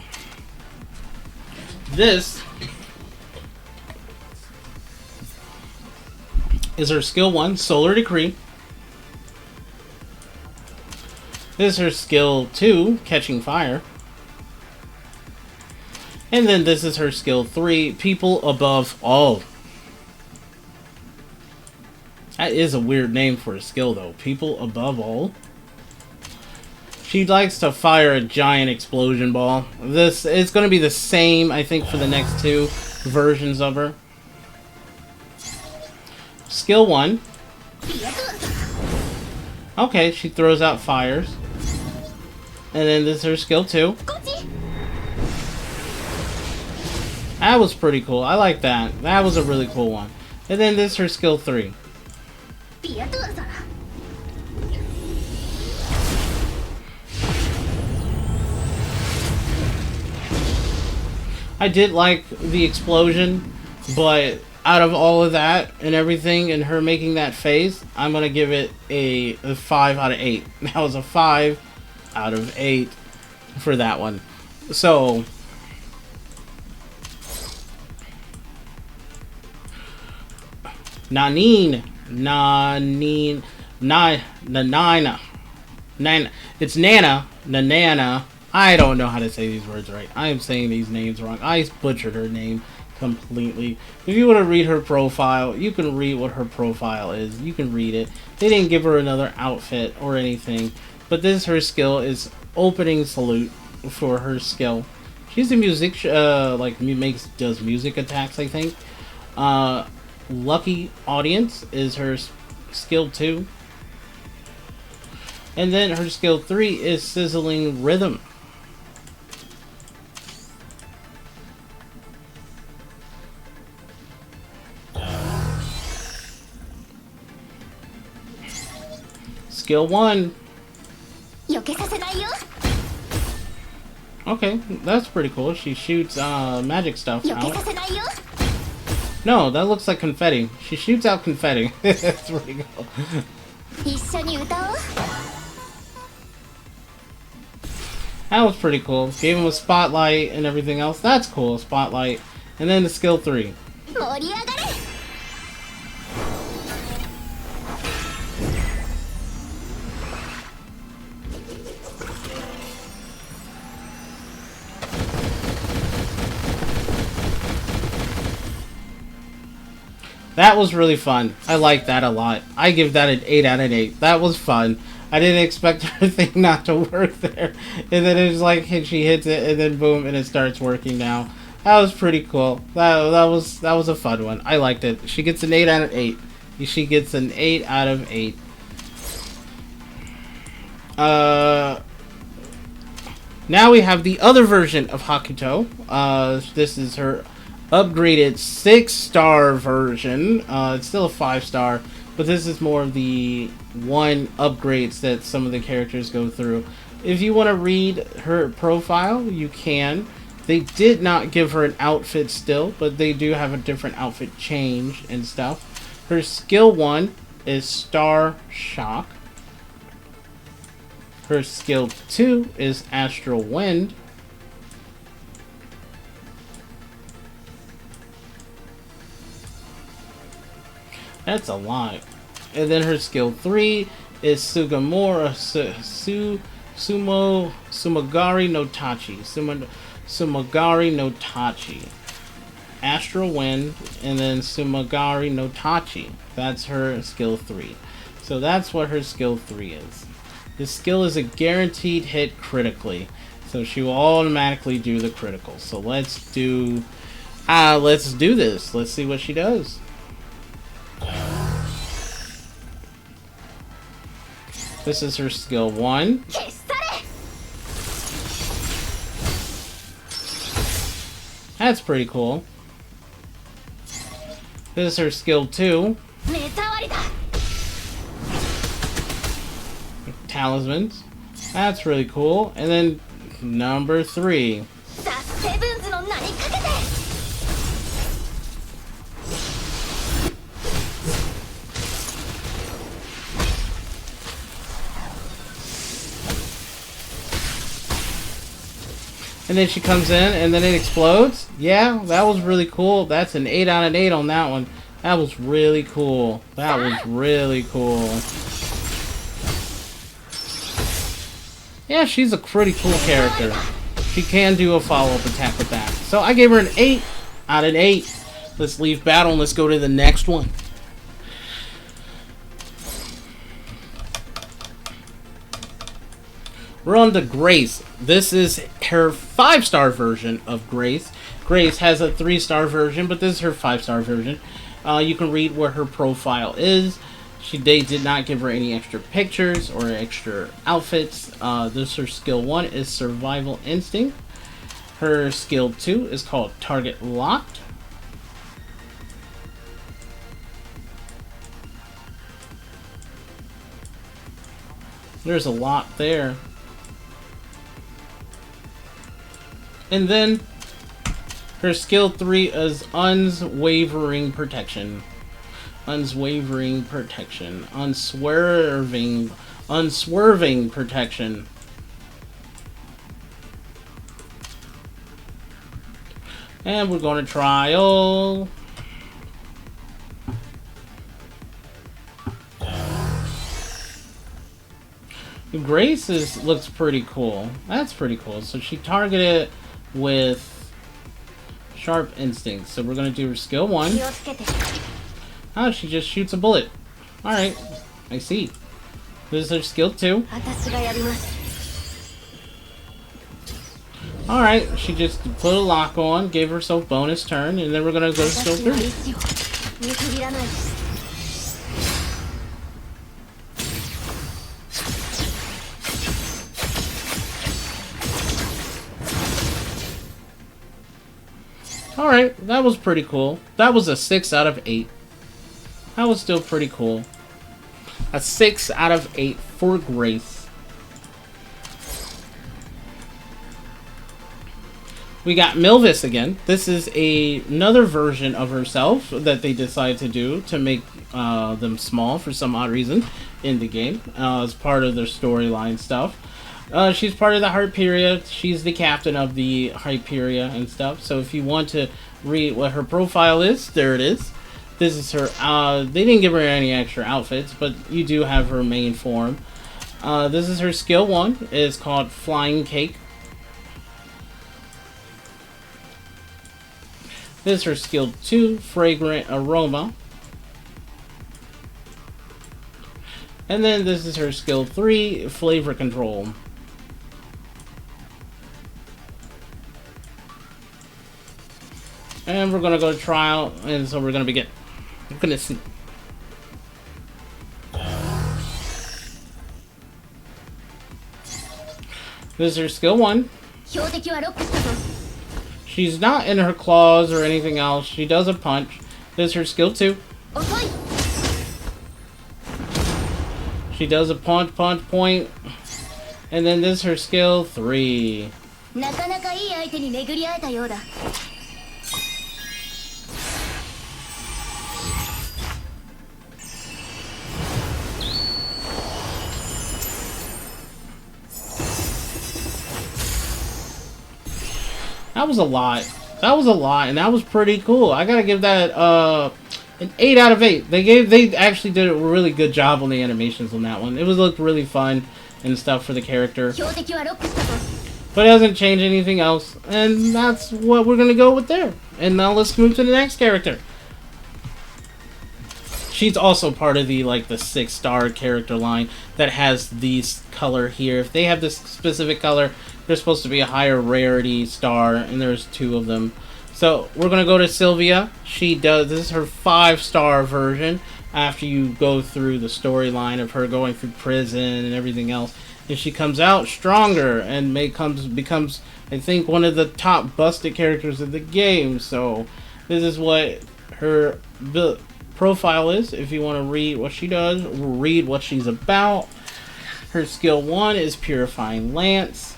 [SPEAKER 1] This is her skill 1, Solar Decree. This is her skill 2, Catching Fire. And then this is her skill 3, People Above All. That is a weird name for a skill though, People Above All. She likes to fire a giant explosion ball. This is going to be the same, I think, for the next 2 versions of her. Skill 1. Okay, she throws out fires. And then this is her skill 2. That was pretty cool. I like that. That was a really cool one. And then this is her skill 3. I did like the explosion, but out of all of that and everything and her making that face, I'm going to give it a 5 out of 8. That was a 5 out of 8 for that one. So Nanine. It's Nana. Nanana. I don't know how to say these words right. I am saying these names wrong. I butchered her name completely. If you want to read her profile, you can read what her profile is. You can read it. They didn't give her another outfit or anything. But this, her skill is opening salute for her skill. She's a music, does music attacks, I think. Lucky Audience is her skill 2. And then her skill 3 is Sizzling Rhythm. Skill 1. Okay, that's pretty cool. She shoots magic stuff out. No, that looks like confetti. She shoots out confetti. That's pretty cool. That was pretty cool. Gave him a spotlight and everything else. That's cool, spotlight. And then the skill 3. That was really fun. I like that a lot. I give that an 8 out of 8. That was fun. I didn't expect her thing not to work there. And then it's like she hits it and then boom and it starts working now. That was pretty cool. That was a fun one. I liked it. She gets an 8 out of 8. She gets an 8 out of 8. Now we have the other version of Hakuto. This is her upgraded 6-star version. It's still a 5-star, but this is more of the 1 upgrades that some of the characters go through. If you want to read her profile, you can. They did not give her an outfit still, but they do have a different outfit change and stuff. Her skill 1 is Star Shock. Her skill 2 is Astral Wind. That's a lot. And then her skill 3 is Sumagari no Tachi. Sumagari no Tachi. Astral Wind, and then Sumagari no Tachi. That's her skill 3. So that's what her skill 3 is. This skill is a guaranteed hit critically. So she will automatically do the critical. So let's do this. Let's see what she does. This is her skill 1. That's pretty cool. This is her skill 2. Talismans. That's really cool. And then number 3. And then she comes in and then it explodes. Yeah, that was really cool. That's an 8 out of 8 on that one. That was really cool. That was really cool. Yeah, she's a pretty cool character. She can do a follow-up attack with that. So I gave her an 8 out of 8. Let's leave battle and let's go to the next one. We're on to Grace. This is her 5-star version of Grace. Grace has a 3-star version, but this is her 5-star version. You can read where her profile is. They did not give her any extra pictures or extra outfits. Her skill 1 is Survival Instinct. Her skill 2 is called Target Locked. There's a lot there. And then her skill 3 is Unswavering Protection. Unswavering Protection. Unswerving Protection. And we're going to trial. Grace looks pretty cool. That's pretty cool. So she targeted with Sharp Instinct. So we're going to do her skill 1. Oh, she just shoots a bullet. Alright, I see. This is her skill 2. Alright, she just put a lock on, gave herself bonus turn, and then we're going to go to skill 3. Alright, that was pretty cool. That was a 6 out of 8. That was still pretty cool. A 6 out of 8 for Grace. We got Milvis again. This is another version of herself that they decided to do to make them small for some odd reason in the game as part of their storyline stuff. She's part of the Artery. She's the captain of the Artery and stuff. So if you want to read what her profile is, there it is. This is her. They didn't give her any extra outfits, but you do have her main form. This is her skill 1. It's called Flying Cake. This is her skill 2, Fragrant Aroma. And then this is her skill 3, Flavor Control. And we're gonna go to trial, and so we're gonna begin. We're gonna see. This is her skill 1. She's not in her claws or anything else. She does a punch. This is her skill 2. She does a punch, point. And then this is her skill 3. That was a lot. That was a lot, and that was pretty cool. I gotta give that an 8 out of 8. They actually did a really good job on the animations on that one. It looked really fun and stuff for the character. But it doesn't change anything else, and that's what we're gonna go with there. And now let's move to the next character. she's also part of the like the 6-star character line that has these color here. If they have this specific color, they're supposed to be a higher rarity star, and there's 2 of them. So we're gonna go to Sylvia. This is her 5-star version after you go through the storyline of her going through prison and everything else. And she comes out stronger and becomes I think one of the top busted characters of the game. So this is what her profile is. If you want to read what she does, read what she's about. Her skill 1 is Purifying Lance.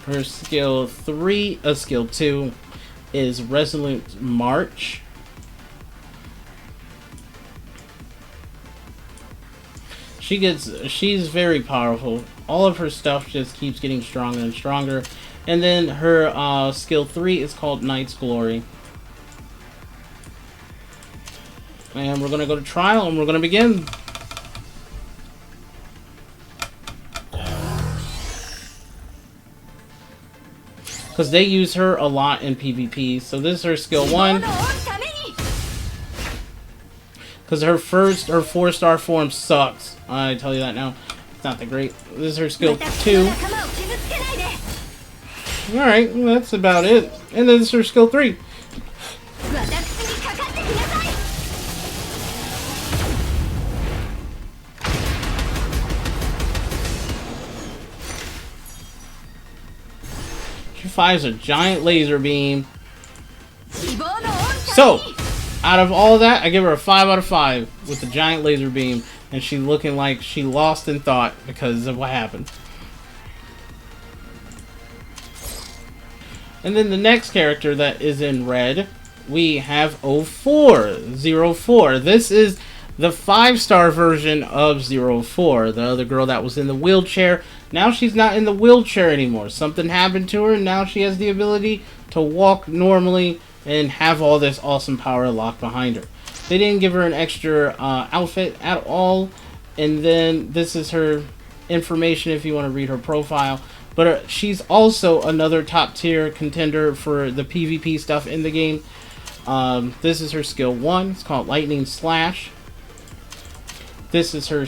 [SPEAKER 1] Her skill 2 is Resolute March. She's very powerful. All of her stuff just keeps getting stronger and stronger. And then her skill 3 is called Knight's Glory. And we're gonna go to trial and we're gonna begin. Because they use her a lot in PvP. So this is her skill 1. Because her 4-star form sucks. I tell you that now. It's not that great. This is her skill 2. Alright, well, that's about it. And then this is her skill 3. She fires a giant laser beam. So, out of all of that, I give her a 5 out of 5 with the giant laser beam, and she looking like she lost in thought because of what happened. And then the next character that is in red, we have 04. This is the 5-star version of 04, the other girl that was in the wheelchair. Now she's not in the wheelchair anymore. Something happened to her, and now she has the ability to walk normally and have all this awesome power locked behind her. They didn't give her an extra outfit at all. And then this is her information if you want to read her profile. But she's also another top tier contender for the PvP stuff in the game. This is her skill 1. It's called Lightning Slash. This is her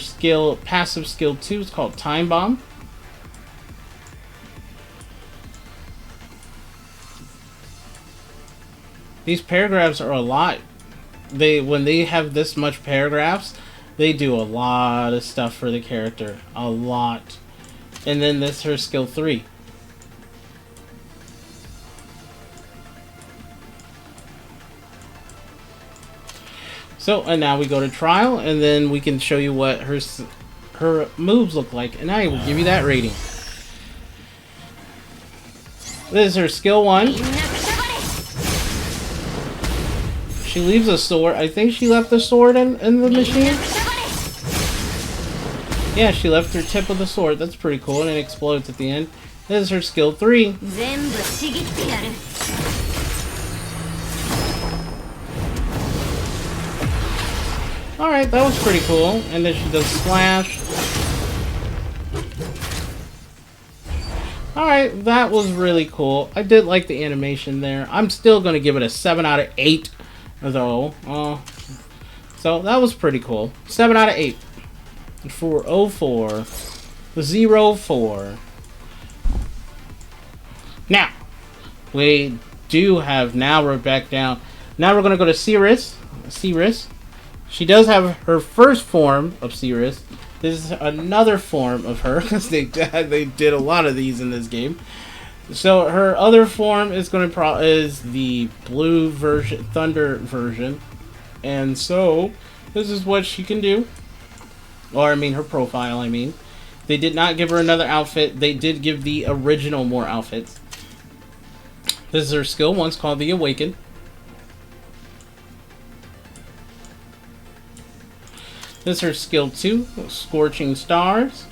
[SPEAKER 1] passive skill 2. It's called Time Bomb. These paragraphs are a lot. When they have this much paragraphs, they do a lot of stuff for the character. A lot. And then this is her skill 3. So, and now we go to trial, and then we can show you what her moves look like, and I will give you that rating. This is her skill 1. She leaves a sword. I think she left the sword in the machine. Yeah, she left her tip of the sword. That's pretty cool, and it explodes at the end. This is her skill 3. Alright, that was pretty cool. And then she does Slash. Alright, that was really cool. I did like the animation there. I'm still going to give it a 7 out of 8, though. So, that was pretty cool. 7 out of 8. For 04. 04. Now, we do have, now we're back down. Now we're going to go to Cirrus. She does have her first form of Cirrus. This is another form of her, because they did a lot of these in this game. So her other form is is the blue version, thunder version. And so, this is what she can do. Or, I mean, her profile, I mean. They did not give her another outfit. They did give the original more outfits. This is her skill 1. It's called the Awaken. This is her skill 2. Scorching Stars.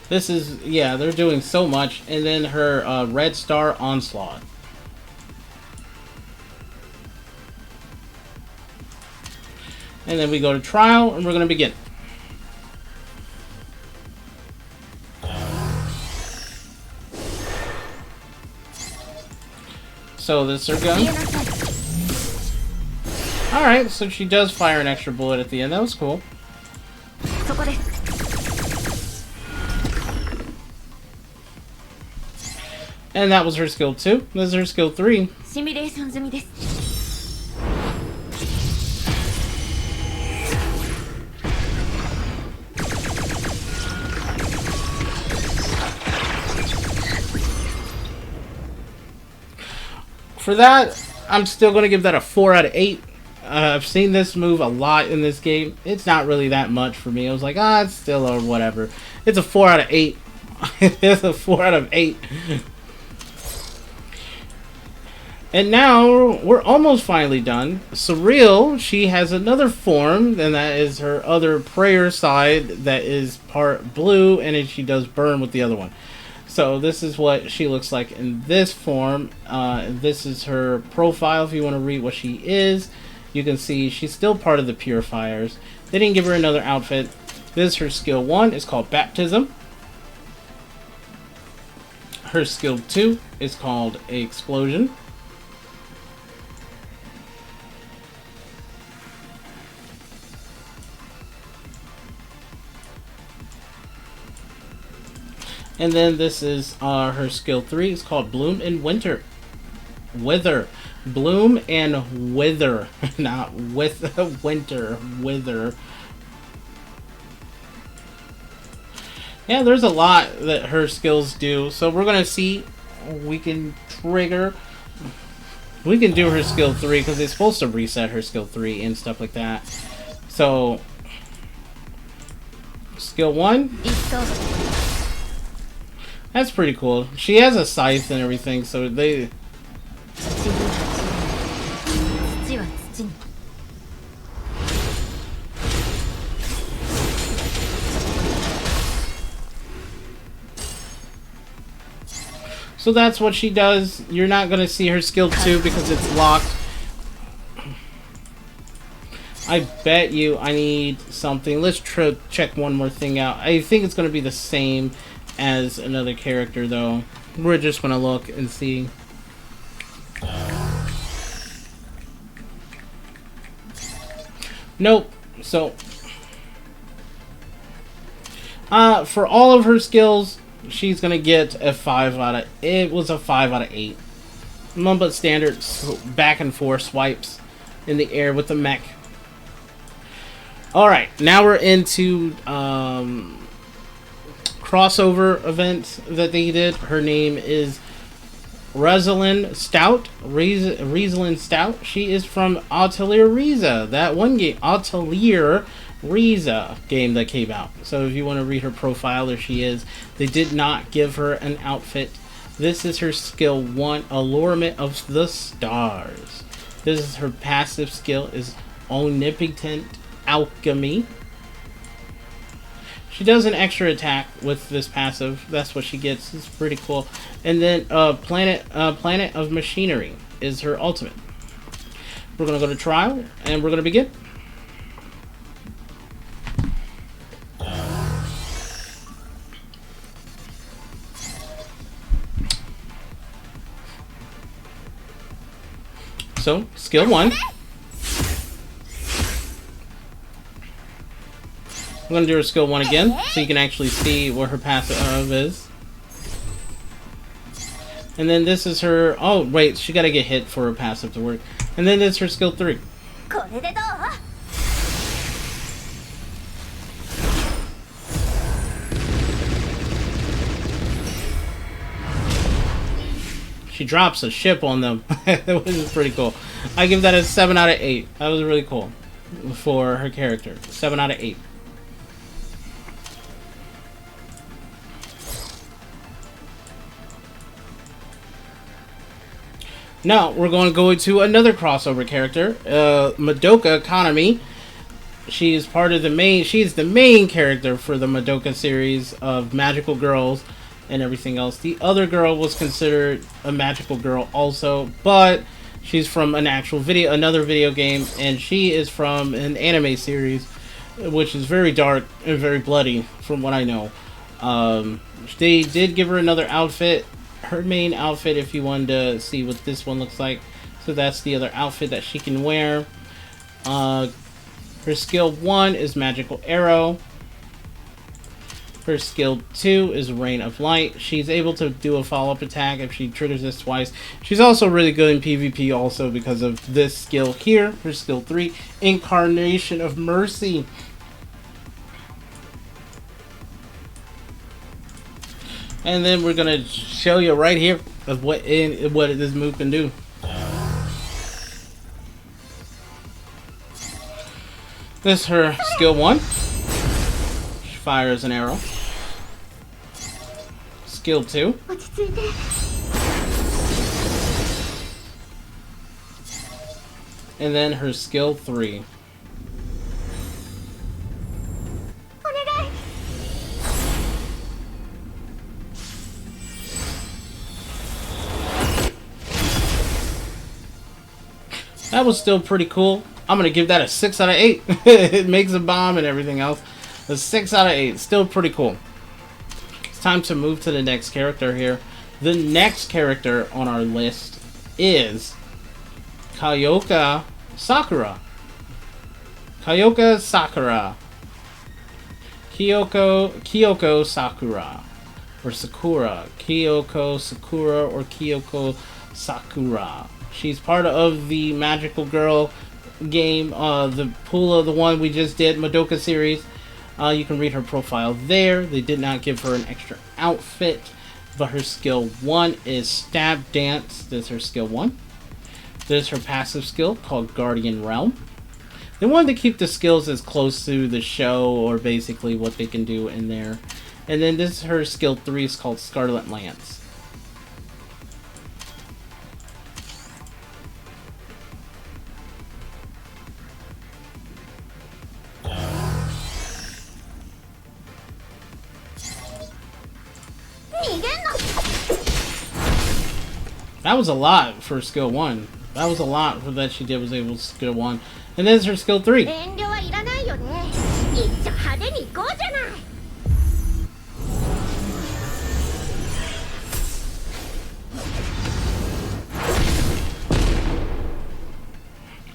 [SPEAKER 1] This is, yeah, they're doing so much. And then her Red Star Onslaught. And then we go to trial, and we're going to begin. So this is her gun. Alright, so she does fire an extra bullet at the end. That was cool. And that was her skill 2. This is her skill 3. For that, I'm still going to give that a 4 out of 8. I've seen this move a lot in this game. It's not really that much for me. I was like, it's still or whatever. It's a 4 out of 8. It's a 4 out of 8. And now, we're almost finally done. Surreal, she has another form, and that is her other prayer side that is part blue, and then she does burn with the other one. So this is what she looks like in this form. This is her profile if you want to read what she is. You can see she's still part of the Purifiers. They didn't give her another outfit. This is her skill 1. It's called Baptism. Her skill 2 is called Explosion. And then this is her skill 3. It's called Bloom and Winter. Wither. Bloom and wither. Not with winter. Wither. Yeah, there's a lot that her skills do. So we're going to see. We can trigger. We can do her skill 3 because it's supposed to reset her skill 3 and stuff like that. So, skill 1. That's pretty cool. She has a scythe and everything, so they... So that's what she does. You're not going to see her skill 2 because it's locked. I bet you I need something. Let's check one more thing out. I think it's going to be the same as another character, though. We're just going to look and see. Nope. So, for all of her skills, she's going to get a 5 out of... It was a 5 out of 8. None but standard back and forth swipes in the air with the mech. Alright, now we're into crossover event that they did. Her name is Rosalind Stout. Rosalind Stout. She is from Atelier Ryza. That one game, Atelier Ryza game that came out. So if you want to read her profile, there she is. They did not give her an outfit. This is her skill 1, Allurement of the Stars. This is her passive skill, is Omnipotent Alchemy. She does an extra attack with this passive. That's what she gets. It's pretty cool. And then Planet of Machinery is her ultimate. We're going to go to trial, and we're going to begin. So, skill 1. I'm going to do her skill 1 again, so you can actually see what her passive is. And then this is her... Oh, wait, she got to get hit for her passive to work. And then this is her skill 3. She drops a ship on them, which is pretty cool. I give that a 7 out of 8. That was really cool for her character. 7 out of 8. Now, we're going to go into another crossover character, Madoka Kanami. She is part of the main... She's the main character for the Madoka series of magical girls and everything else. The other girl was considered a magical girl also, but she's from an actual video, another video game, and she is from an anime series, which is very dark and very bloody, from what I know. They did give her another outfit. her main outfit if you wanted to see what this one looks like. So that's the other outfit that she can wear. Her skill 1 is Magical Arrow. Her skill 2 is Rain of Light. She's able to do a follow-up attack if she triggers this twice. She's also really good in PvP also because of this skill here. Her skill 3, Incarnation of Mercy. And then we're going to show you right here of what this move can do. This is her skill 1. She fires an arrow. Skill 2. And then her skill 3. That was still pretty cool. I'm gonna give that a 6 out of 8. It makes a bomb and everything else. A 6 out of 8. Still pretty cool. It's time to move to the next character here. The next character on our list is Kyoko Sakura. Kyoko Sakura. Kyoko Sakura. Or Sakura. Kyoko Sakura or Kyoko Sakura. She's part of the Magical Girl game, the pool of the one we just did, Madoka series. You can read her profile there. They did not give her an extra outfit, but her skill 1 is Stab Dance. This is her skill 1. This is her passive skill called Guardian Realm. They wanted to keep the skills as close to the show or basically what they can do in there. And then this is her skill 3 is called Scarlet Lance. That was a lot for skill 1. That was a lot for that she did was able to skill 1. And then her skill 3.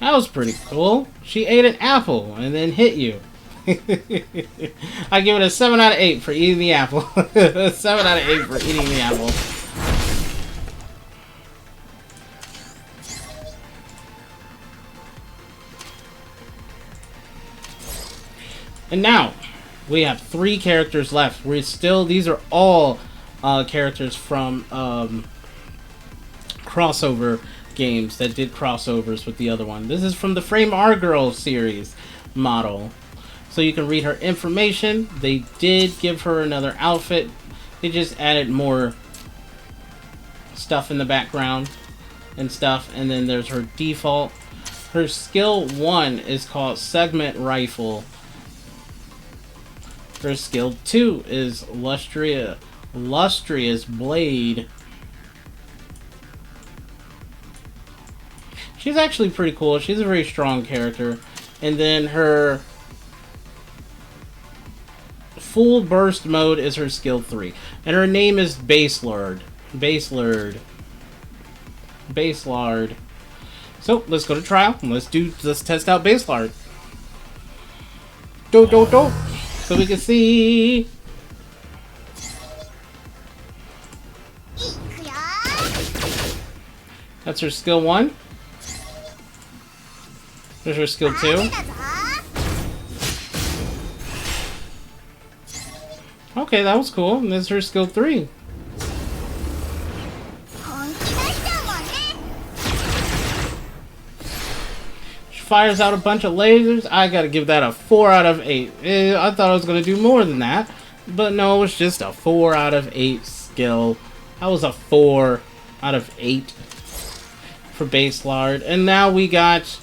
[SPEAKER 1] That was pretty cool. She ate an apple and then hit you. I give it a 7 out of 8 for eating the apple. 7 out of 8 for eating the apple. And now, we have 3 characters left. These are all characters from crossover games that did crossovers with the other one. This is from the Frame Our Girl series model. So you can read her information. They did give her another outfit. They just added more stuff in the background and stuff. And then there's her default. Her skill 1 is called Segment Rifle. Her skill 2 is Lustrous Blade. She's actually pretty cool. She's a very strong character. And then her full burst mode is her skill 3. And her name is Baselord. Baselord. So, let's go to trial. Let's test out Baselord. Do. So we can see. That's her skill 1. There's her skill 2. Okay, that was cool. And there's her skill 3. She fires out a bunch of lasers. I gotta give that a 4 out of 8. I thought I was gonna do more than that. But no, it's just a 4 out of 8 skill. That was a 4 out of 8 for Baselord. And now we got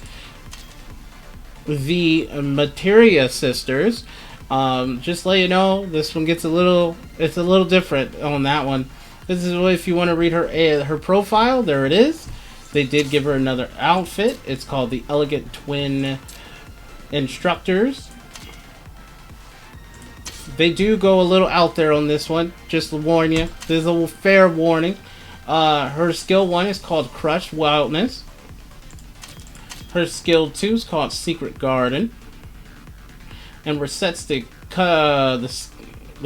[SPEAKER 1] the Materia Sisters. Just let you know, this one gets it's a little different on that one. This is if you want to read her profile, there it is. They did give her another outfit. It's called the Elegant Twin Instructors. They do go a little out there on this one, just to warn you. There's a fair warning. Her skill 1 is called Crush Wildness. Her skill 2 is called Secret Garden. And resets the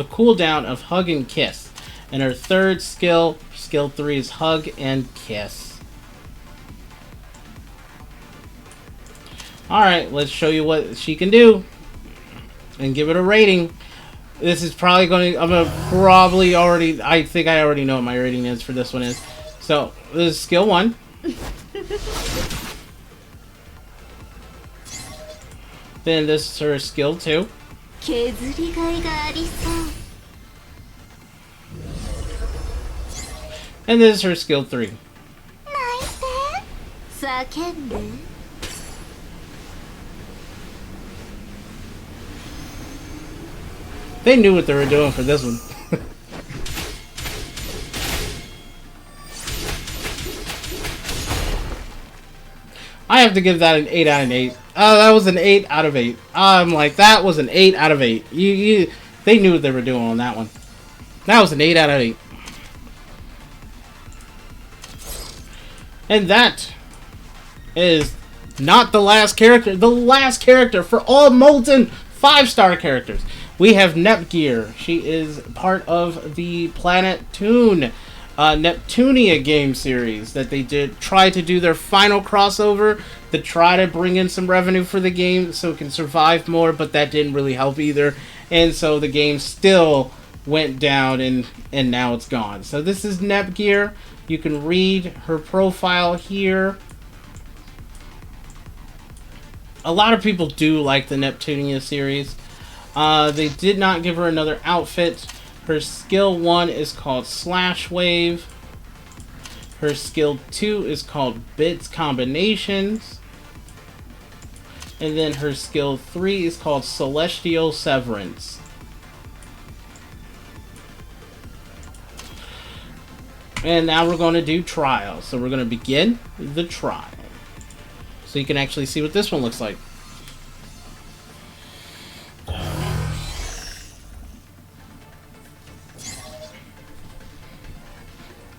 [SPEAKER 1] cooldown of Hug and Kiss. And her third skill, skill 3, is Hug and Kiss. Alright, let's show you what she can do. And give it a rating. This is probably going to... I think I already know what my rating is for this one is. So, this is skill 1. Then this is her skill 2. And this is her skill 3. They knew what they were doing for this one. I have to give that an 8 out of 8. That was an 8 out of 8. I'm like, that was an 8 out of 8. They knew what they were doing on that one. That was an 8 out of 8. And that is not the last character. The last character for all Molten 5-star characters. We have Nepgear. She is part of the Planet Toon Neptunia game series that they try to do their final crossover to try to bring in some revenue for the game so it can survive more, but that didn't really help either. And so the game still went down and now it's gone. So this is Nepgear. You can read her profile here. A lot of people do like the Neptunia series. They did not give her another outfit. Her skill 1 is called Slash Wave. Her skill 2 is called Bits Combinations. And then her skill 3 is called Celestial Severance. And now we're going to do trial. So we're going to begin the trial. So you can actually see what this one looks like.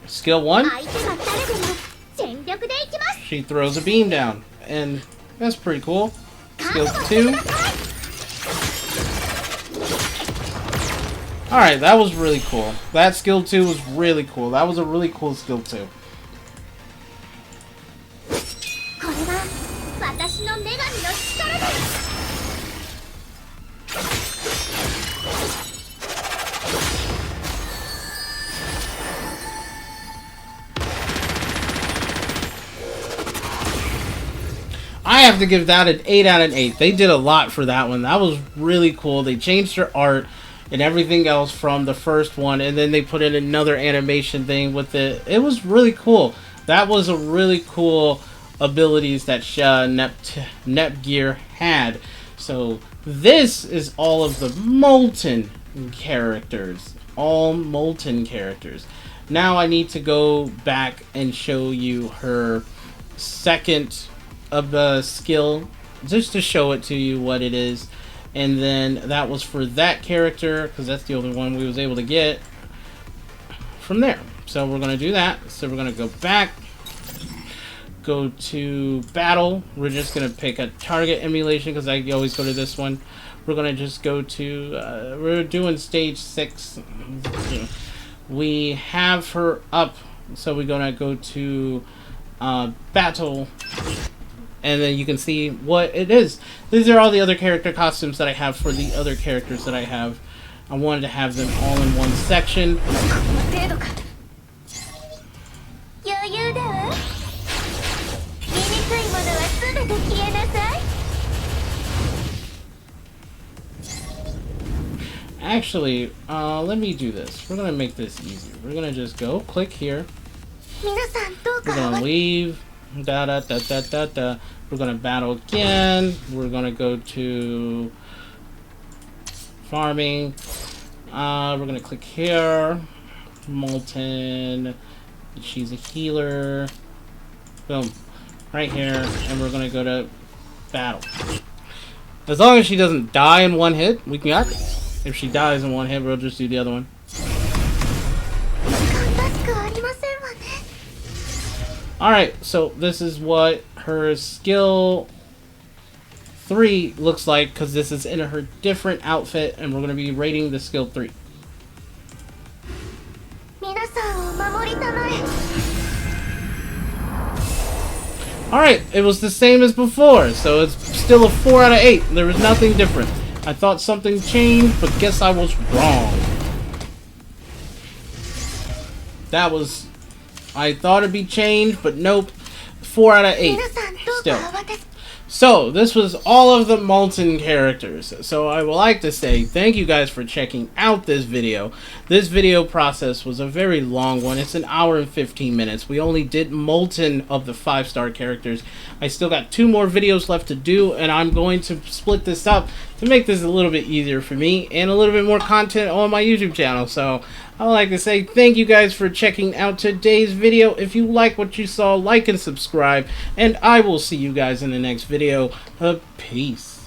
[SPEAKER 1] Skill 1, she throws a beam down, and that's pretty cool. Skill 2. Alright, that was really cool. That skill 2 was really cool. That was a really cool skill 2. I have to give that an 8 out of 8. They did a lot for that one. That was really cool. They changed their art and everything else from the first one, and then they put in another animation thing with it. It was really cool. That was a really cool abilities that Nepgear had. So this is all of the Molten characters. All Molten characters. Now I need to go back and show you her second of the skill, just to show it to you what it is. And then that was for that character, because that's the only one we was able to get from there. So we're going to do that. So we're going to go back, go to battle. We're just going to pick a target emulation, because I always go to this one. We're going to just go to, we're doing stage 6. We have her up, so we're going to go to battle. And then you can see what it is. These are all the other character costumes that I have for the other characters that I have. I wanted to have them all in one section. Actually, let me do this. We're going to make this easy. We're going to just go, click here. We're going to leave. Da-da-da-da-da-da. We're going to battle again. We're going to go to farming. We're going to click here. Molten. She's a healer. Boom. Right here. And we're going to go to battle. As long as she doesn't die in one hit, we can got this. If she dies in one hit, we'll just do the other one. Alright, so this is what her skill 3 looks like, because this is in her different outfit, and we're going to be rating the skill 3. Alright, it was the same as before, so it's still a 4 out of 8. There was nothing different. I thought something changed, but guess I was wrong. I thought it'd be changed, but nope. 4 out of 8. Still. So, this was all of the Molten characters. So, I would like to say thank you guys for checking out this video. This video process was a very long one. It's an hour and 15 minutes. We only did Molten of the 5-star characters. I still got 2 more videos left to do, and I'm going to split this up to make this a little bit easier for me and a little bit more content on my YouTube channel. So, I would like to say thank you guys for checking out today's video. If you like what you saw, like and subscribe, and I will see you guys in the next video. Peace.